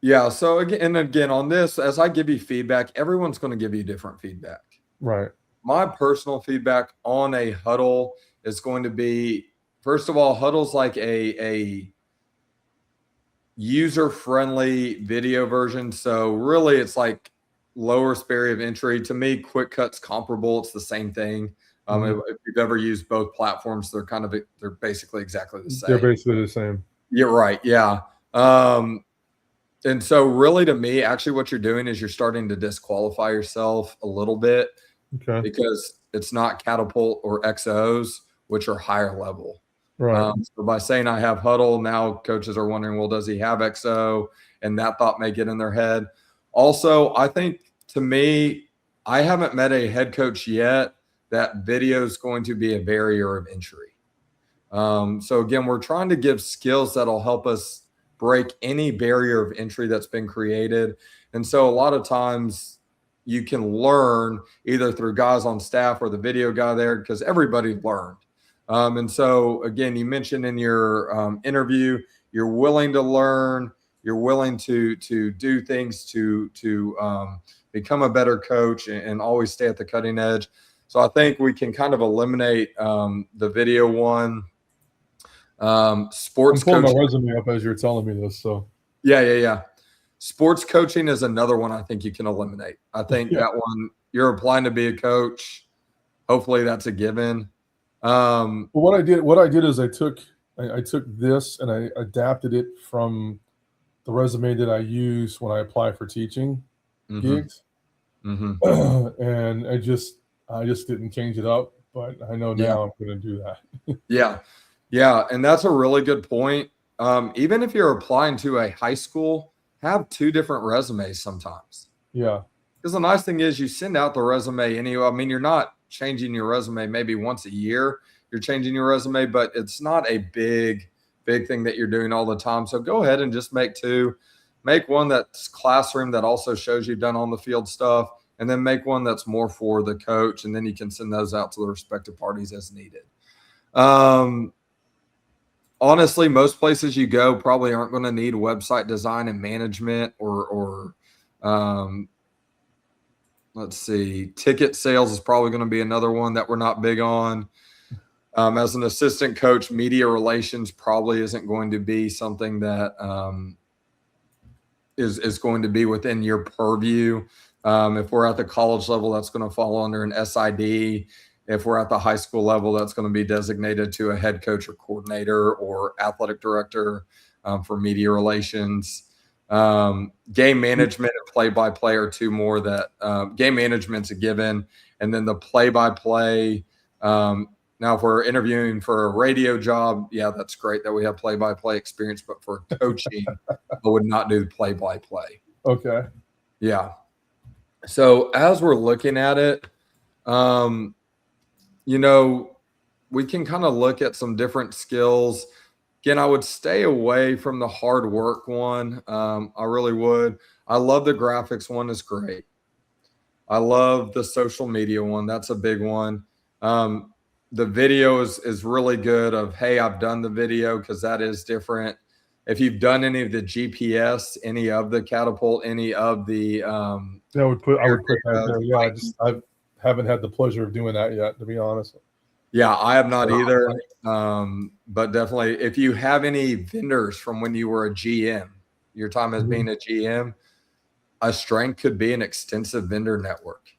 Yeah. So again on this, as I give you feedback, everyone's going to give you different feedback. Right. My personal feedback on a huddle is going to be, first of all, huddle's like a user-friendly video version. So really it's like lowest barrier of entry. To me, Quick Cut's comparable. It's the same thing. Mhm. If you've ever used both platforms, they're basically exactly the They're same. basically the same. You're right. Yeah. And so really to me, actually what you're doing is you're starting to disqualify yourself a little bit Okay. because it's not Catapult or XOs, which are higher level. Right. So by saying I have huddle, now coaches are wondering, well, does he have XO? And that thought may get in their head. Also, I think to me, I haven't met a head coach yet that video is going to be a barrier of entry. So again, we're trying to give skills that'll help us break any barrier of entry that's been created. And so a lot of times you can learn either through guys on staff or the video guy there because everybody learned. And so again, you mentioned in your interview, you're willing to learn, you're willing to do things to become a better coach and always stay at the cutting edge. So I think we can kind of eliminate the video one. I'm Sports pulling my coaching. resume up as you're telling me this, so Yeah. Sports coaching is another one I think you can eliminate. I think yeah. that one you're applying to be a coach. Hopefully that's a given. But what I did is I took this and I adapted it from the resume that I use when I apply for teaching mhm, gigs, mhm. and I just didn't change it up, but I know Yeah, now I'm gonna do that. yeah, yeah, and that's a really good point. Even if you're applying to a high school, have two different resumes sometimes. Yeah. Because the nice thing is you send out the resume anyway. I mean, you're not changing your resume maybe once a year. You're changing your resume, but it's not a big thing that you're doing all the time. So go ahead and just make two. Make one that's classroom that also shows you've done on the field stuff, and then make one that's more for the coach, and then you can send those out to the respective parties as needed. Um, Honestly, most places you go probably aren't going to need website design and management or um, let's see, ticket sales is probably going to be another one that we're not big on. As an assistant coach, media relations probably isn't going to be something that is going to be within your purview. If we're at the college level, that's going to fall under an SID. If we're at the high school level, that's going to be designated to a head coach or coordinator or athletic director for media relations. Game management and play-by-play are two more that game management's a given, and then the play-by-play. Now, if we're interviewing for a radio job, yeah, that's great that we have play-by-play experience. But for coaching, I would not do play-by-play. Okay. Yeah. So as we're looking at it, um, you know, we can kind of look at some different skills. Again, I would stay away from the hard work one. I really would. I love the graphics one is great. I love the social media one. That's a big one. Um, the video is really good of, hey, I've done the video because that is different. If you've done any of the GPS, any of the catapult, any of the I would put that there. Yeah, lighting. I haven't had the pleasure of doing that yet, to be honest. Yeah, I have not So, either. But definitely, if you have any vendors from when you were a GM, your time as mhm. being a GM, a strength could be an extensive vendor network.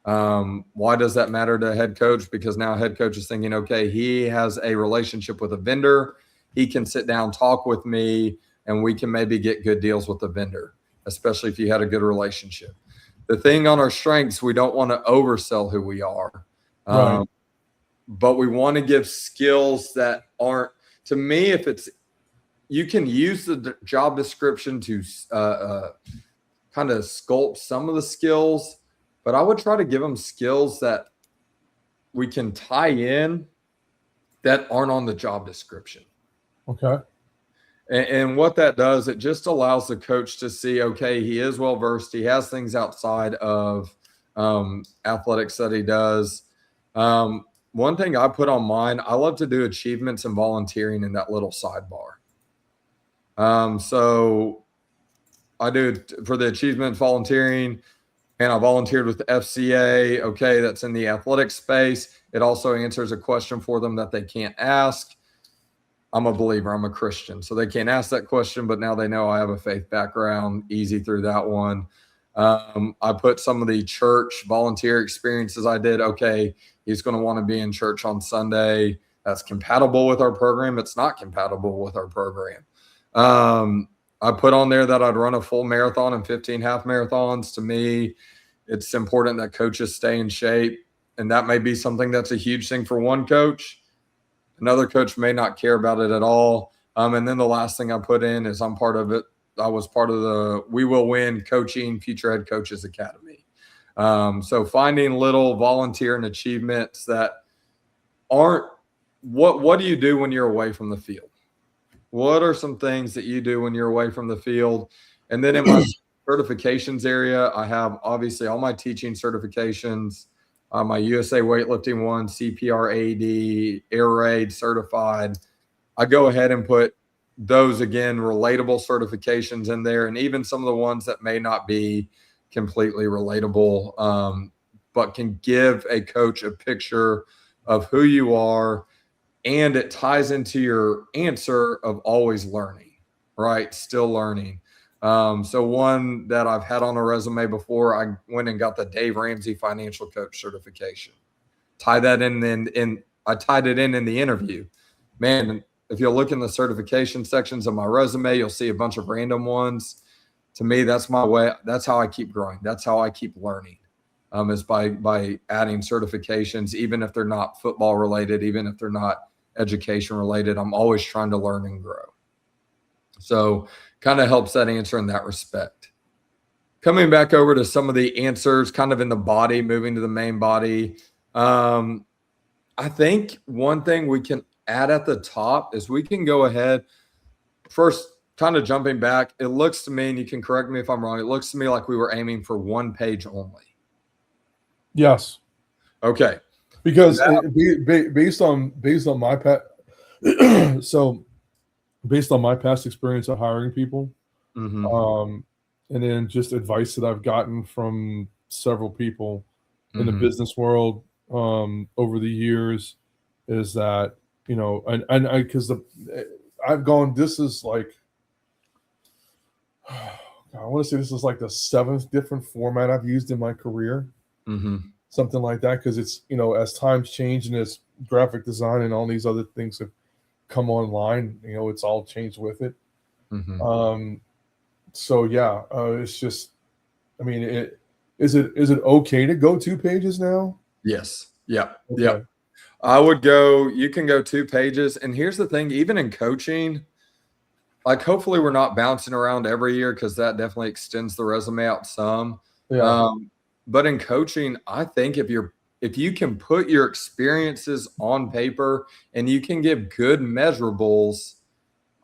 Why does that matter to a head coach? Because now head coach is thinking, okay, he has a relationship with a vendor. He can sit down, talk with me, and we can maybe get good deals with the vendor, especially if you had a good relationship. The thing on our strengths, we don't want to oversell who we are. Right. But we want to give skills that aren't, to me, if it's, you can use the job description to kind of sculpt some of the skills, but I would try to give them skills that we can tie in that aren't on the job description. Okay. And what that does, it just allows the coach to see, okay, he is well versed. He has things outside of athletics that he does. One thing I put on mine, I love to do achievements and volunteering in that little sidebar. So I do for the achievement volunteering, and I volunteered with the FCA. Okay, that's in the athletic space. It also answers a question for them that they can't ask. I'm a believer. I'm a Christian. So they can't ask that question, but now they know I have a faith background. Easy through that one. I put some of the church volunteer experiences I did. Okay, he's going to want to be in church on Sunday. That's compatible with our program. It's not compatible with our program. I put on there that I'd run a full marathon and 15 half marathons. To me, it's important that coaches stay in shape. And that may be something that's a huge thing for one coach. Another coach may not care about it at all. And then the last thing I put in is I'm part of it. I was part of the We Will Win Coaching Future Head Coaches Academy. So finding little volunteer and achievements that aren't what do you do when you're away from the field? What are some things that you do when you're away from the field? And then in my certifications area, I have obviously all my teaching certifications, my USA weightlifting one, CPR AD, air raid certified. I go ahead and put those, again, relatable certifications in there, and even some of the ones that may not be completely relatable, but can give a coach a picture of who you are. And it ties into your answer of always learning, right? Still learning. So one that I've had on a resume before, I went and got the Dave Ramsey financial coach certification. Tie that in, and I tied it in the interview. Man, if you'll look in the certification sections of my resume, you'll see a bunch of random ones. To me, that's my way. That's how I keep growing. That's how I keep learning. Is by adding certifications, even if they're not football related, even if they're not education related. I'm always trying to learn and grow. So kind of helps that answer in that respect. Coming back over to some of the answers kind of in the body, moving to the main body. I think one thing we can add at the top is we can go ahead first, kind of jumping back. It looks to me, and you can correct me if I'm wrong, it looks to me like we were aiming for one page only. Yes. Okay. Because based on my so based on my past experience of hiring people, and then just advice that I've gotten from several people in the business world over the years, is that, you know, and I, because I've gone, this is like, I want to say this is like the 7th different format I've used in my career. Something like that, because it's, you know, as times change and as graphic design and all these other things have come online, you know, it's all changed with it. So yeah, it's just, I mean, is it okay to go 2 pages now? Yes. Yeah. Okay. Yeah. I would go, you can go 2 pages. And here's the thing, even in coaching, like hopefully we're not bouncing around every year, because that definitely extends the resume out some. Yeah. But in coaching, I think if you can put your experiences on paper and you can give good measurables,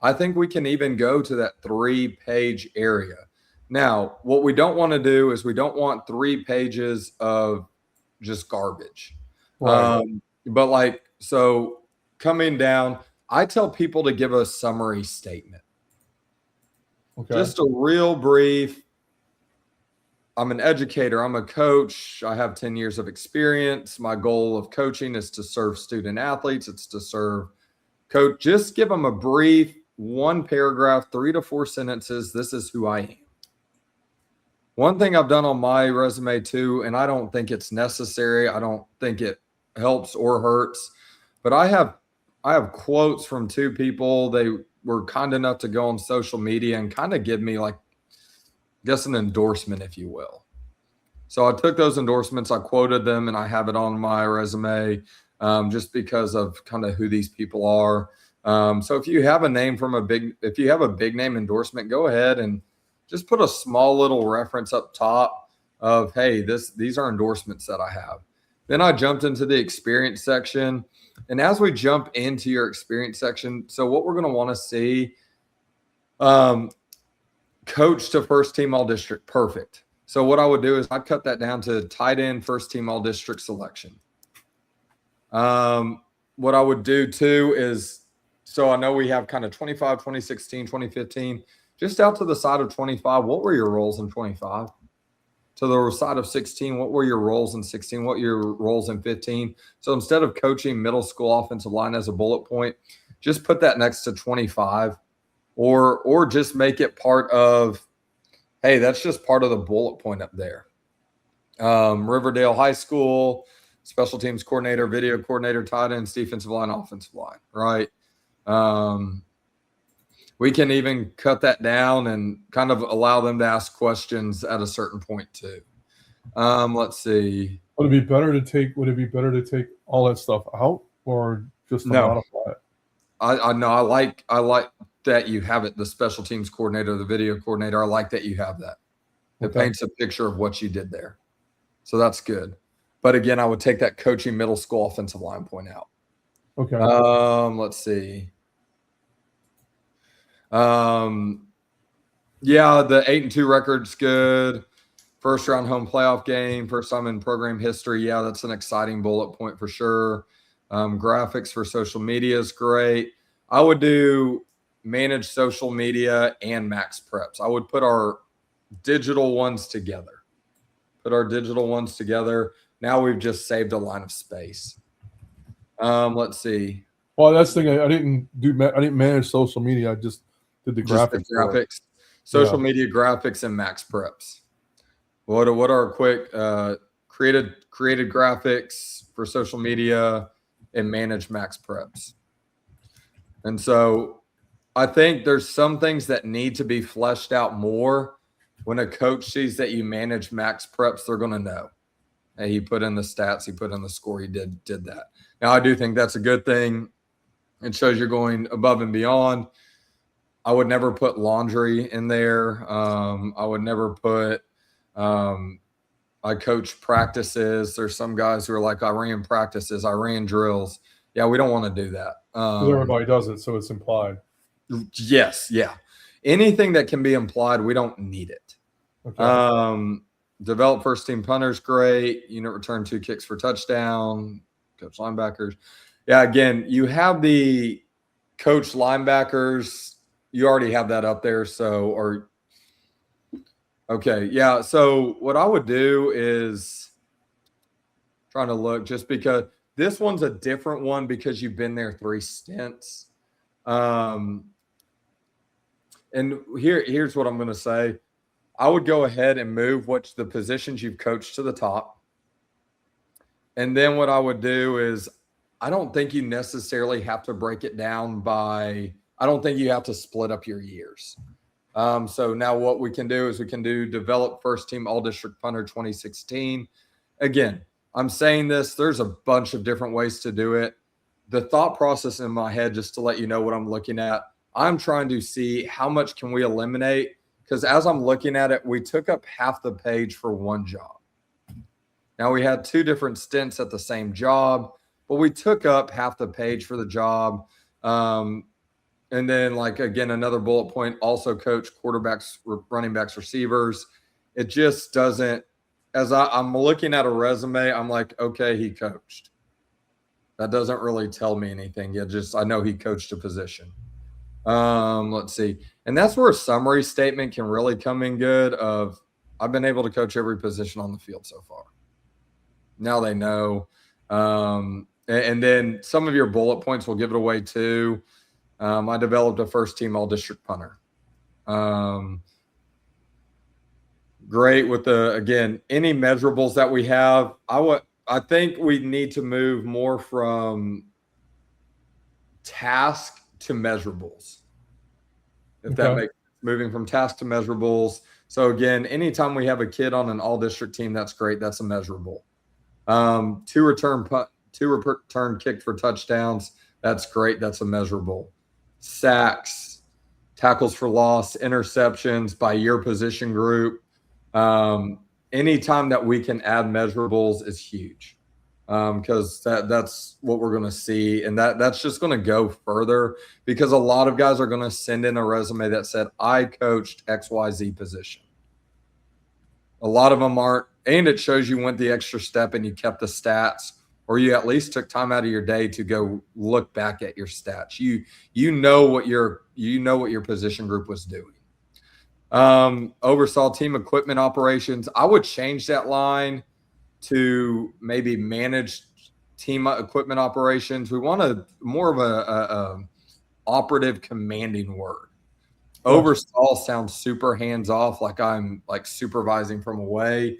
I think we can even go to that 3-page area. Now, what we don't want to do is we don't want 3 pages of just garbage. Right. But like, so coming down, I tell people to give a summary statement. Okay. Just a real brief. I'm an educator. I'm a coach. I have 10 years of experience. My goal of coaching is to serve student athletes. It's to serve coach. Just give them a brief 1 paragraph, 3 to 4 sentences. This is who I am. One thing I've done on my resume too, and I don't think it's necessary, I don't think it helps or hurts, but I have quotes from 2 people. They were kind enough to go on social media and kind of give me, like, I guess, an endorsement, if you will. So I took those endorsements, I quoted them, and I have it on my resume, just because of kind of who these people are. So if you have a name if you have a big name endorsement, go ahead and just put a small little reference up top of, hey, these are endorsements that I have. Then I jumped into the experience section. And as we jump into your experience section, so what we're going to want to see, coach to first team all district. Perfect. So what I would do is I'd cut that down to tight end first team all district selection. What I would do too is, so I know we have kind of 25, 2016, 2015, just out to the side of 25. What were your roles in 25? To the side of 16, what were your roles in 16? What were your roles in 15? So instead of coaching middle school offensive line as a bullet point, just put that next to 25, or just make it part of, hey, that's just part of the bullet point up there. Riverdale High School, special teams coordinator, video coordinator, tight ends, defensive line, offensive line, right? We can even cut that down and kind of allow them to ask questions at a certain point too. Let's see. Would it be better to take all that stuff out, or just to modify it? I know I like that you have it, the special teams coordinator, the video coordinator. I like that you have that. It paints a picture of what you did there. So that's good. But again, I would take that coaching middle school offensive line point out. Okay. Let's see. Yeah, the 8-2 record's good. First round home playoff game, first time in program history. Yeah, that's an exciting bullet point for sure. Graphics for social media is great. I would do manage social media and max preps. I would put our digital ones together. Now we've just saved a line of space. Let's see. Well, that's the thing. I didn't manage social media. I just did the graphics. Social media graphics and max preps. What are quick created graphics for social media and manage max preps? And so I think there's some things that need to be fleshed out more. When a coach sees that you manage max preps, they're going to know. Hey, he put in the stats, he put in the score, he did that. Now, I do think that's a good thing. It shows you're going above and beyond. I would never put laundry in there. I would never put I coach practices. There's some guys who are like, I ran practices, I ran drills. Yeah, we don't want to do that. Everybody does it, so it's implied. Yes, yeah. Anything that can be implied, we don't need it. Okay. Develop first team punters, great. Unit return 2 kicks for touchdown. Coach linebackers. Yeah, again, you have the coach linebackers. You already have that up there. Okay, yeah. So what I would do is trying to look, just because this one's a different one because you've been there 3 stints. And here's what I'm going to say. I would go ahead and move the positions you've coached to the top. And then what I would do is, I don't think you necessarily have to break it down I don't think you have to split up your years. So now what we can do is we can do develop first team all district punter 2016. Again, I'm saying this, there's a bunch of different ways to do it. The thought process in my head, just to let you know what I'm looking at, I'm trying to see how much can we eliminate, because as I'm looking at it, we took up half the page for one job. Now we had 2 different stints at the same job, but we took up half the page for the job. And then, like, again, another bullet point, also coach quarterbacks, running backs, receivers. It just doesn't, as I'm looking at a resume, I'm like, okay, he coached. That doesn't really tell me anything. I know he coached a position. Let's see. And that's where a summary statement can really come in good of, I've been able to coach every position on the field so far. Now they know. And then some of your bullet points will give it away too. I developed a first team all district punter. Great with again, any measurables that we have. I think we need to move more from task to measurables. If that makes sense, moving from task to measurables. So again, anytime we have a kid on an all district team, that's great. That's a measurable. 2 return kick for touchdowns. That's great. That's a measurable. Sacks, tackles for loss, interceptions by your position group. Anytime that we can add measurables is huge. because that's what we're going to see, and that's just going to go further because a lot of guys are going to send in a resume that said I coached XYZ position. A lot of them aren't, and it shows you went the extra step and you kept the stats, or you at least took time out of your day to go look back at your stats. You know what your position group was doing. Oversaw team equipment operations. I would change that line to maybe manage team equipment operations. We want more of a operative commanding word. Oversaw sounds super hands off, like I'm like supervising from away.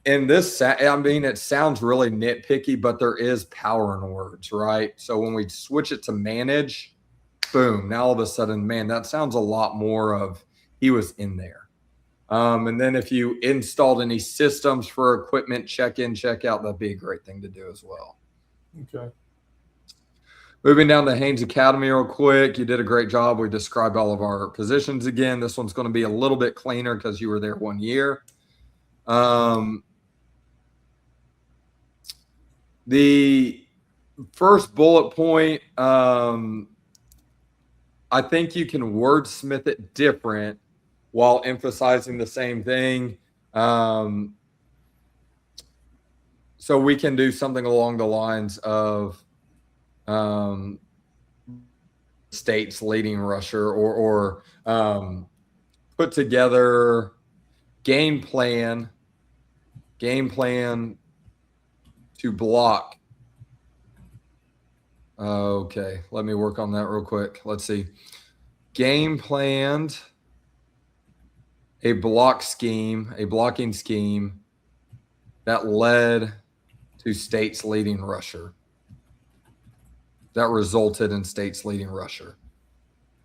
And this, I mean, it sounds really nitpicky, but there is power in words, right? So when we switch it to manage, boom, now all of a sudden, man, that sounds a lot more of he was in there. And then if you installed any systems for equipment, check in, check out, that'd be a great thing to do as well. Okay. Moving down to Haynes Academy real quick. You did a great job. We described all of our positions again. This one's going to be a little bit cleaner because you were there 1 year. The first bullet point, I think you can wordsmith it different while emphasizing the same thing. So we can do something along the lines of state's leading rusher, or put together game plan to block. Okay, let me work on that real quick. Let's see. Game planned a blocking scheme that led to state's leading rusher. That resulted in state's leading rusher.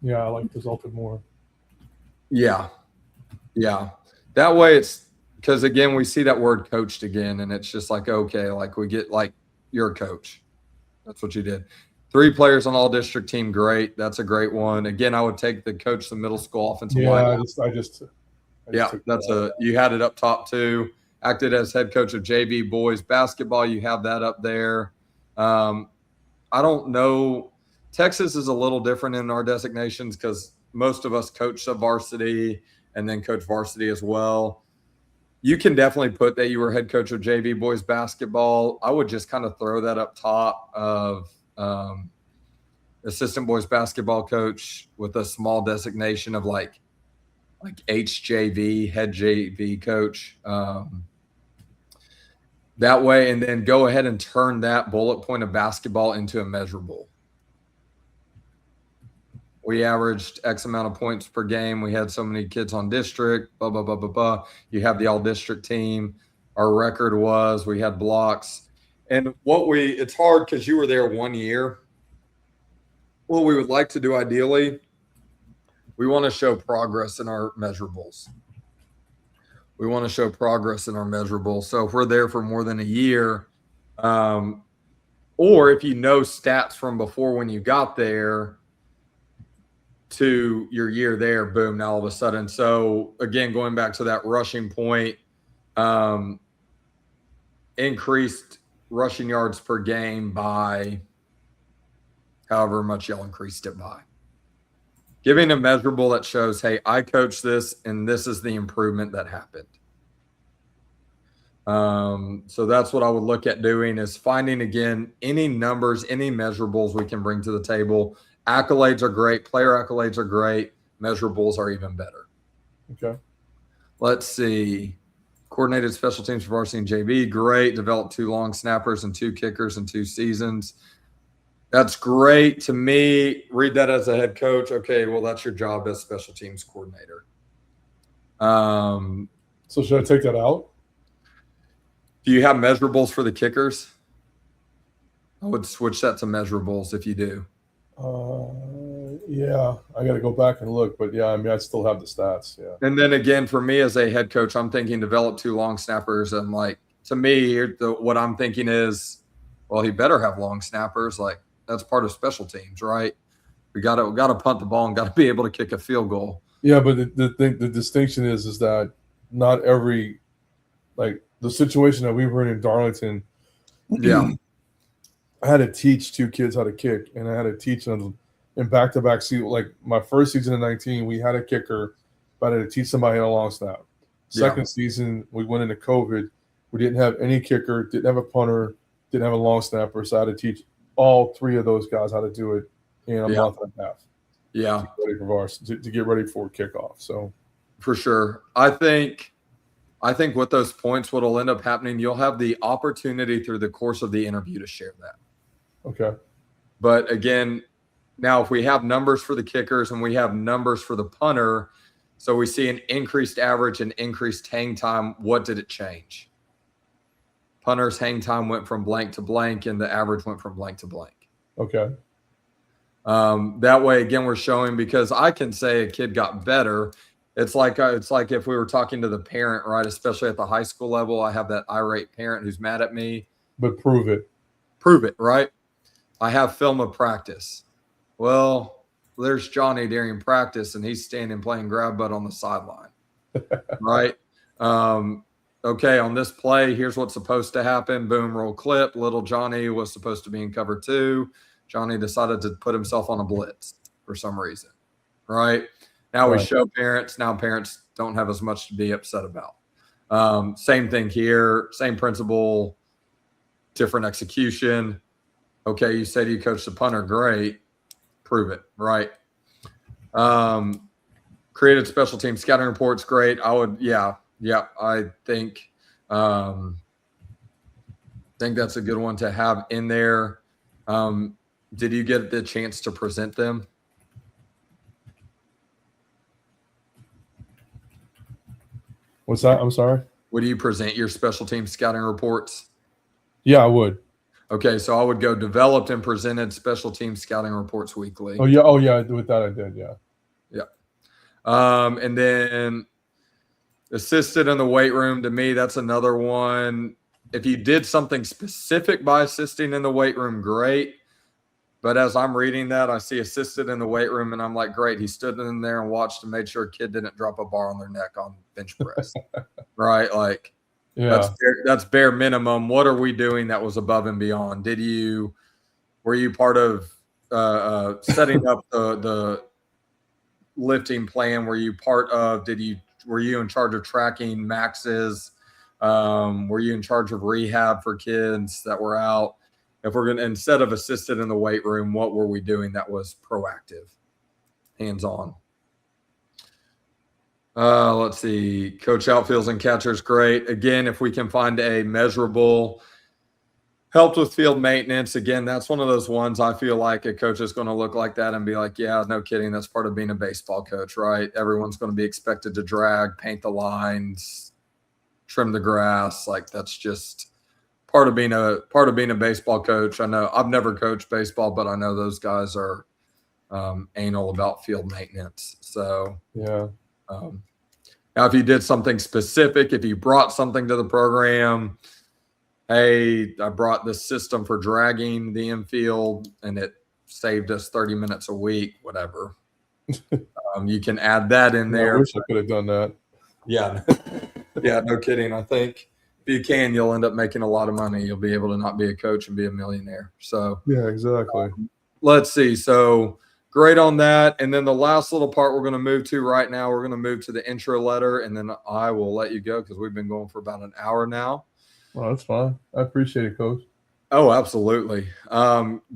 Yeah, I like resulted more. Yeah. That way it's because, again, we see that word coached again, and it's just like, okay, like we get like you're a coach. That's what you did. 3 players on all district team. Great. That's a great one. Again, I would take the coach, the middle school offensive line. Yeah, You had it up top too. Acted as head coach of JV boys basketball. You have that up there. I don't know. Texas is a little different in our designations because most of us coach the varsity and then coach varsity as well. You can definitely put that you were head coach of JV boys basketball. I would just kind of throw that up top of assistant boys basketball coach with a small designation of like HJV, head JV coach. That way, and then go ahead and turn that bullet point of basketball into a measurable. We averaged X amount of points per game. We had so many kids on district, blah, blah, blah, blah, blah. You have the all-district team. Our record was we had blocks. And it's hard because you were there 1 year. What we would like to do ideally, we want to show progress in our measurables. So if we're there for more than a year, or if you know stats from before when you got there to your year there, boom, now all of a sudden. So again, going back to that rushing point, increased rushing yards per game by however much y'all increased it by. Giving a measurable that shows, hey, I coached this and this is the improvement that happened. So that's what I would look at doing, is finding, again, any numbers, any measurables we can bring to the table. Accolades are great. Player accolades are great. Measurables are even better. Okay. Let's see. Coordinated special teams for varsity and JV. Great. Developed 2 long snappers and 2 kickers in 2 seasons. That's great to me. Read that as a head coach. Okay, well, that's your job as special teams coordinator. So should I take that out? Do you have measurables for the kickers? I would switch that to measurables if you do. Yeah, I got to go back and look, but yeah, I mean, I still have the stats. Yeah. And then again, for me as a head coach, I'm thinking develop 2 long snappers, and like to me, what I'm thinking is, well, he better have long snappers. Like that's part of special teams, right? We got to punt the ball and got to be able to kick a field goal. Yeah, but the distinction is that not every, like the situation that we were in Darlington, Yeah. I had to teach 2 kids how to kick, and I had to teach them in back-to-back season. Like my first season in 19, we had a kicker, but I had to teach somebody how to long snap. Yeah. Second season, we went into COVID. We didn't have any kicker, didn't have a punter, didn't have a long snapper, so I had to teach all 3 of those guys how to do it in a month and a half. Yeah. To get ready for kickoff. So for sure. I think with those points, what'll end up happening, you'll have the opportunity through the course of the interview to share that. okay. But again, now if we have numbers for the kickers and we have numbers for the punter, so we see an increased average and increased hang time, what did it change? Punter's hang time went from blank to blank, and the average went from blank to blank. Okay. That way, again, we're showing, because I can say a kid got better. It's like if we were talking to the parent, right? Especially at the high school level, I have that irate parent who's mad at me. But prove it. Prove it, right? I have film of practice. Well, there's Johnny during practice, and he's standing playing grab butt on the sideline, right? Okay, on this play, here's what's supposed to happen. Boom, roll clip. Little Johnny was supposed to be in cover 2. Johnny decided to put himself on a blitz for some reason, right? Now we show parents. Now parents don't have as much to be upset about. Same thing here. Same principle, different execution. Okay, you said you coached the punter. Great. Prove it, right? Created special team scouting reports. Great. I would, yeah. I think that's a good one to have in there. Did you get the chance to present them? What's that? I'm sorry. Would you present your special team scouting reports? Yeah, I would. Okay, so I would go developed and presented special team scouting reports weekly. Oh yeah. With that, I did. Yeah. And then assisted in the weight room. To me, that's another one. If you did something specific by assisting in the weight room, great. But as I'm reading that, I see assisted in the weight room, and I'm like, great. He stood in there and watched and made sure a kid didn't drop a bar on their neck on bench press, right? Like, yeah, that's bare minimum. What are we doing that was above and beyond? Were you part of setting up the lifting plan? Were you part of? Were you in charge of tracking maxes? Were you in charge of rehab for kids that were out? If we're going to, instead of assisted in the weight room, what were we doing that was proactive, hands-on? Let's see. Coach outfields and catchers, great. Again, if we can find a measurable, helped with field maintenance. Again, that's one of those ones I feel like a coach is going to look like that and be like, yeah, no kidding. That's part of being a baseball coach, right? Everyone's going to be expected to drag, paint the lines, trim the grass. Like, that's just part of being a baseball coach. I know I've never coached baseball, but I know those guys are anal about field maintenance. So yeah. Now, if you did something specific, if you brought something to the program, hey, I brought this system for dragging the infield and it saved us 30 minutes a week, whatever. You can add that in there. I wish I could have done that. Yeah. Yeah, no kidding. I think if you can, you'll end up making a lot of money. You'll be able to not be a coach and be a millionaire. So yeah, exactly. Let's see. So great on that. And then the last little part we're going to move to right now, we're going to move to the intro letter, and then I will let you go because we've been going for about an hour now. Well, that's fine. I appreciate it, Coach. Oh, absolutely.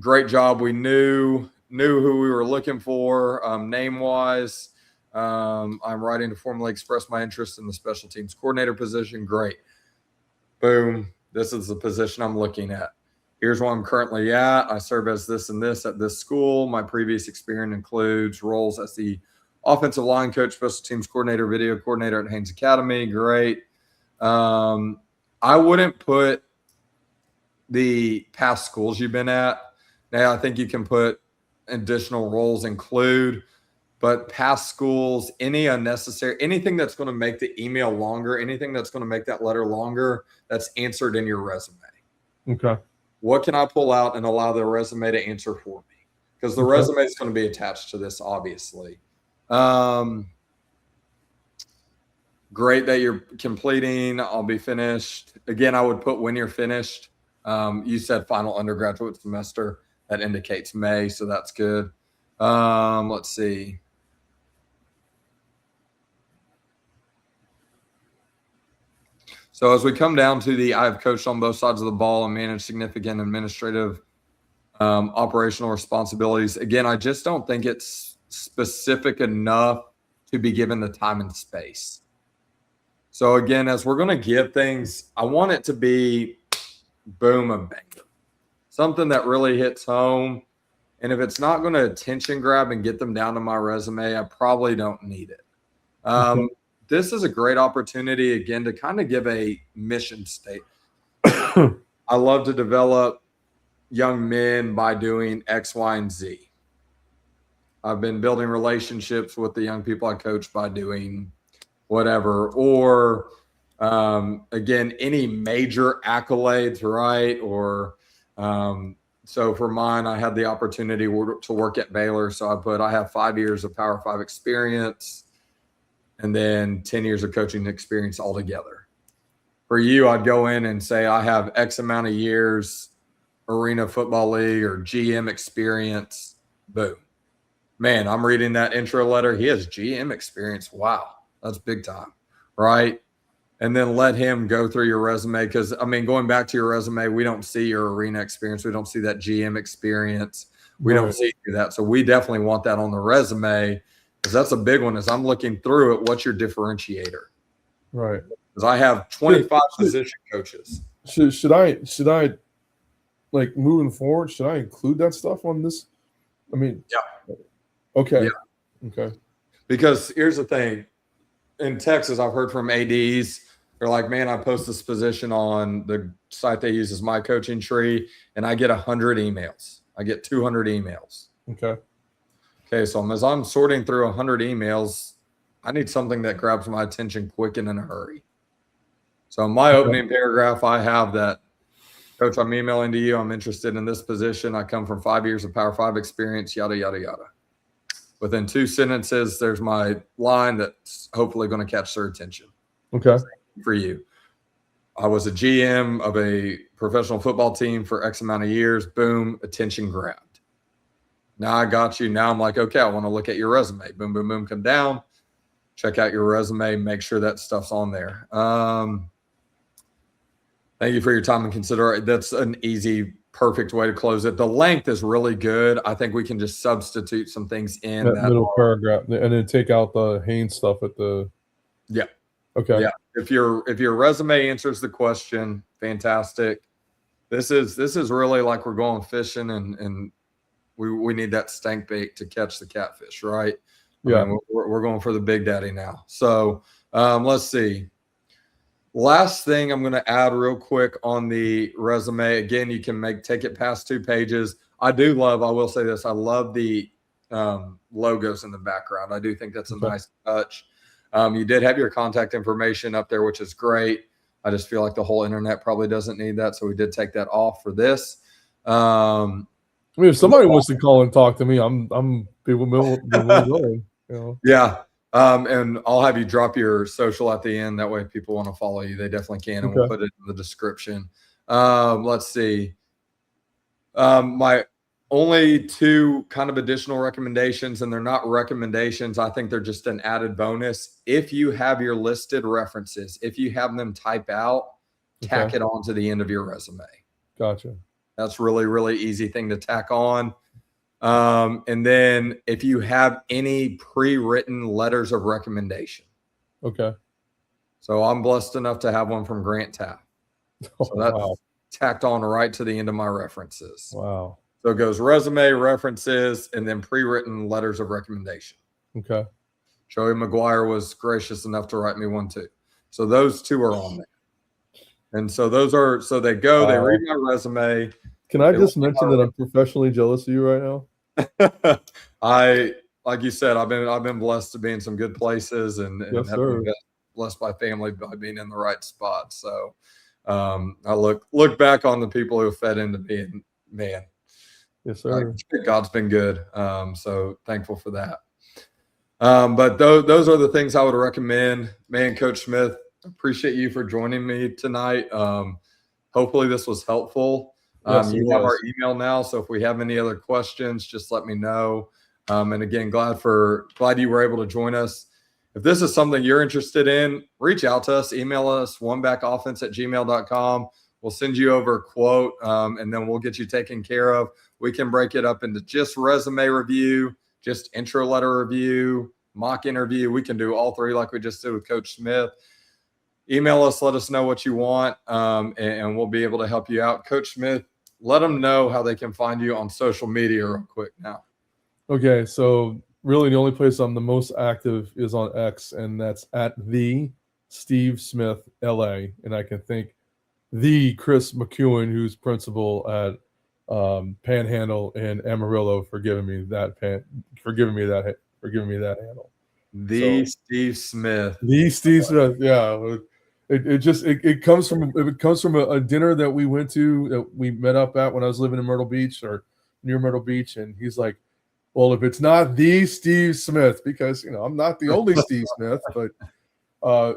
Great job. We knew who we were looking for name-wise. I'm writing to formally express my interest in the special teams coordinator position. Great. Boom. This is the position I'm looking at. Here's where I'm currently at. I serve as this and this at this school. My previous experience includes roles as the offensive line coach, special teams coordinator, video coordinator at Haynes Academy. Great. I wouldn't put the past schools you've been at. Now, I think you can put additional roles include, but past schools, any unnecessary, anything that's going to make the email longer, anything that's going to make that letter longer, that's answered in your resume. Okay. What can I pull out and allow the resume to answer for me? Because the resume is going to be attached to this, obviously. Great that you're completing. I'll be finished. Again, I would put when you're finished. You said final undergraduate semester. That indicates May, so that's good. Let's see. So as we come down to I have coached on both sides of the ball and managed significant administrative operational responsibilities. Again, I just don't think it's specific enough to be given the time and space. So again, as we're going to give things, I want it to be boom and bang, something that really hits home. And if it's not going to attention grab and get them down to my resume, I probably don't need it. This is a great opportunity, again, to kind of give a mission statement. I love to develop young men by doing X, Y, and Z. I've been building relationships with the young people I coach by doing whatever. Or, again, any major accolades, right? Or so for mine, I had the opportunity to work at Baylor. So I have 5 years of Power 5 experience and then 10 years of coaching experience altogether. For you, I'd go in and say I have X amount of years Arena Football League or GM experience. Boom. Man, I'm reading that intro letter. He has GM experience. Wow. That's big time, right? And then let him go through your resume because, I mean, going back to your resume, we don't see your arena experience. We don't see that GM experience. We don't see that. So we definitely want that on the resume because that's a big one. As I'm looking through it, what's your differentiator? Right. Because I have 25 position coaches. Should I like moving forward, should I include that stuff on this? I mean, yeah. Okay. Yeah. Okay. Because here's the thing. In Texas, I've heard from ADs. They're like, man, I post this position on the site they use as my coaching tree, and I get 100 emails. I get 200 emails. Okay, so as I'm sorting through 100 emails, I need something that grabs my attention quick and in a hurry. So in my opening paragraph, I have that, Coach, I'm emailing to you. I'm interested in this position. I come from 5 years of Power 5 experience, yada, yada, yada. Within 2 sentences, there's my line that's hopefully going to catch their attention. Okay. For you. I was a GM of a professional football team for X amount of years. Boom, attention grabbed. Now I got you. Now I'm like, okay, I want to look at your resume. Boom, boom, boom, come down. Check out your resume. Make sure that stuff's on there. Thank you for your time and consideration. That's an easy, perfect way to close it. The length is really good. I think we can just substitute some things in that middle paragraph and then take out the Haynes stuff at the. Yeah. Okay. Yeah. If your resume answers the question, fantastic. This is really like we're going fishing and we need that stank bait to catch the catfish, right? Yeah. I mean, we're going for the big daddy now. So let's see. Last thing I'm going to add real quick on the resume. Again, you can take it past 2 pages. I will say this. I love the logos in the background. I do think that's a nice touch. You did have your contact information up there, which is great. I just feel like the whole internet probably doesn't need that. So we did take that off for this. I mean, if somebody wants to call and talk to me, I'm willing. You know? Yeah. And I'll have you drop your social at the end. That way, if people want to follow you, they definitely can. And we'll put it in the description. Let's see. My only 2 kind of additional recommendations, and they're not recommendations. I think they're just an added bonus. If you have your listed references, if you have them type out, tack it on to the end of your resume. Gotcha. That's really, really easy thing to tack on. And then if you have any pre-written letters of recommendation. Okay. So I'm blessed enough to have one from Grant Taft. So that's tacked on right to the end of my references. Wow. So it goes resume, references, and then pre-written letters of recommendation. Okay. Joey McGuire was gracious enough to write me one too. So those 2 are on there. And so they read my resume. Can I just mention that I'm professionally jealous of you right now? Like you said, I've been blessed to be in some good places and yes, have been blessed by family by being in the right spot. So I look back on the people who have fed into me, and man, yes, sir. God's been good. So thankful for that. But those are the things I would recommend. Man, Coach Smith, appreciate you for joining me tonight. Hopefully this was helpful. Yes, it You have our was. email now, so if we have any other questions, just let me know. And again, glad you were able to join us. If this is something you're interested in, reach out to us. Email us onebackoffense@gmail.com. We'll send you over a quote, and then we'll get you taken care of. We can break it up into just resume review, just intro letter review, mock interview. We can do all three like we just did with Coach Smith. Email us, let us know what you want, and we'll be able to help you out. Coach Smith, let them know how they can find you on social media real quick now. Okay, so really the only place I'm the most active is on X, and that's at the Steve Smith LA. And I can thank the Chris McEwen, who's principal at Panhandle in Amarillo, for giving me that handle. The Steve Smith. The Steve Smith, yeah. It comes from a dinner that we went to, that we met up at when I was living in Myrtle Beach, or near Myrtle Beach, and he's like, well, if it's not the Steve Smith, because I'm not the only Steve Smith, but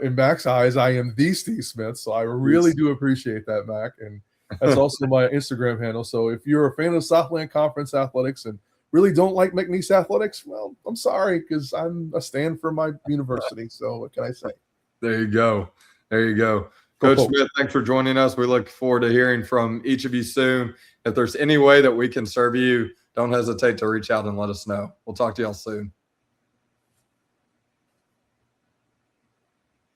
in Mac's eyes, I am the Steve Smith. So I really do appreciate that, Mac. And that's also my Instagram handle. So if you're a fan of Southland Conference athletics and really don't like McNeese athletics, well, I'm sorry, because I'm a stand for my university. So what can I say? There you go. Coach Smith, thanks for joining us. We look forward to hearing from each of you soon. If there's any way that we can serve you, don't hesitate to reach out and let us know. We'll talk to y'all soon.